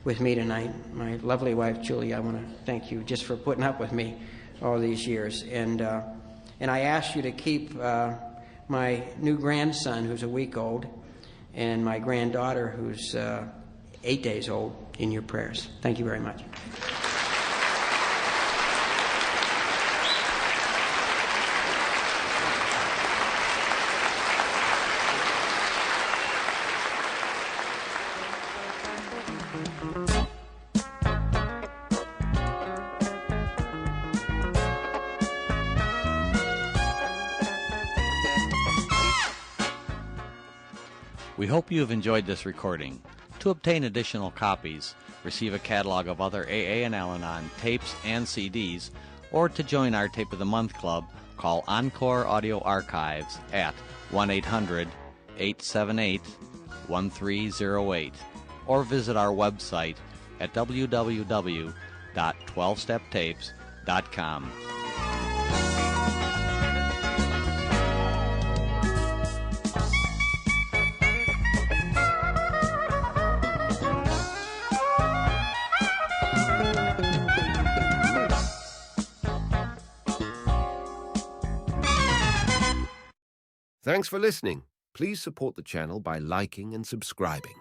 with me tonight. My lovely wife, Julie, I want to thank you just for putting up with me all these years. And I ask you to keep my new grandson, who's a week old, and my granddaughter, who's 8 days old, in your prayers. Thank you very much. We hope you have enjoyed this recording. To obtain additional copies, receive a catalog of other AA and Al-Anon tapes and CDs, or to join our Tape of the Month Club, call Encore Audio Archives at 1-800-878-1308, or visit our website at www.12steptapes.com. Thanks for listening. Please support the channel by liking and subscribing.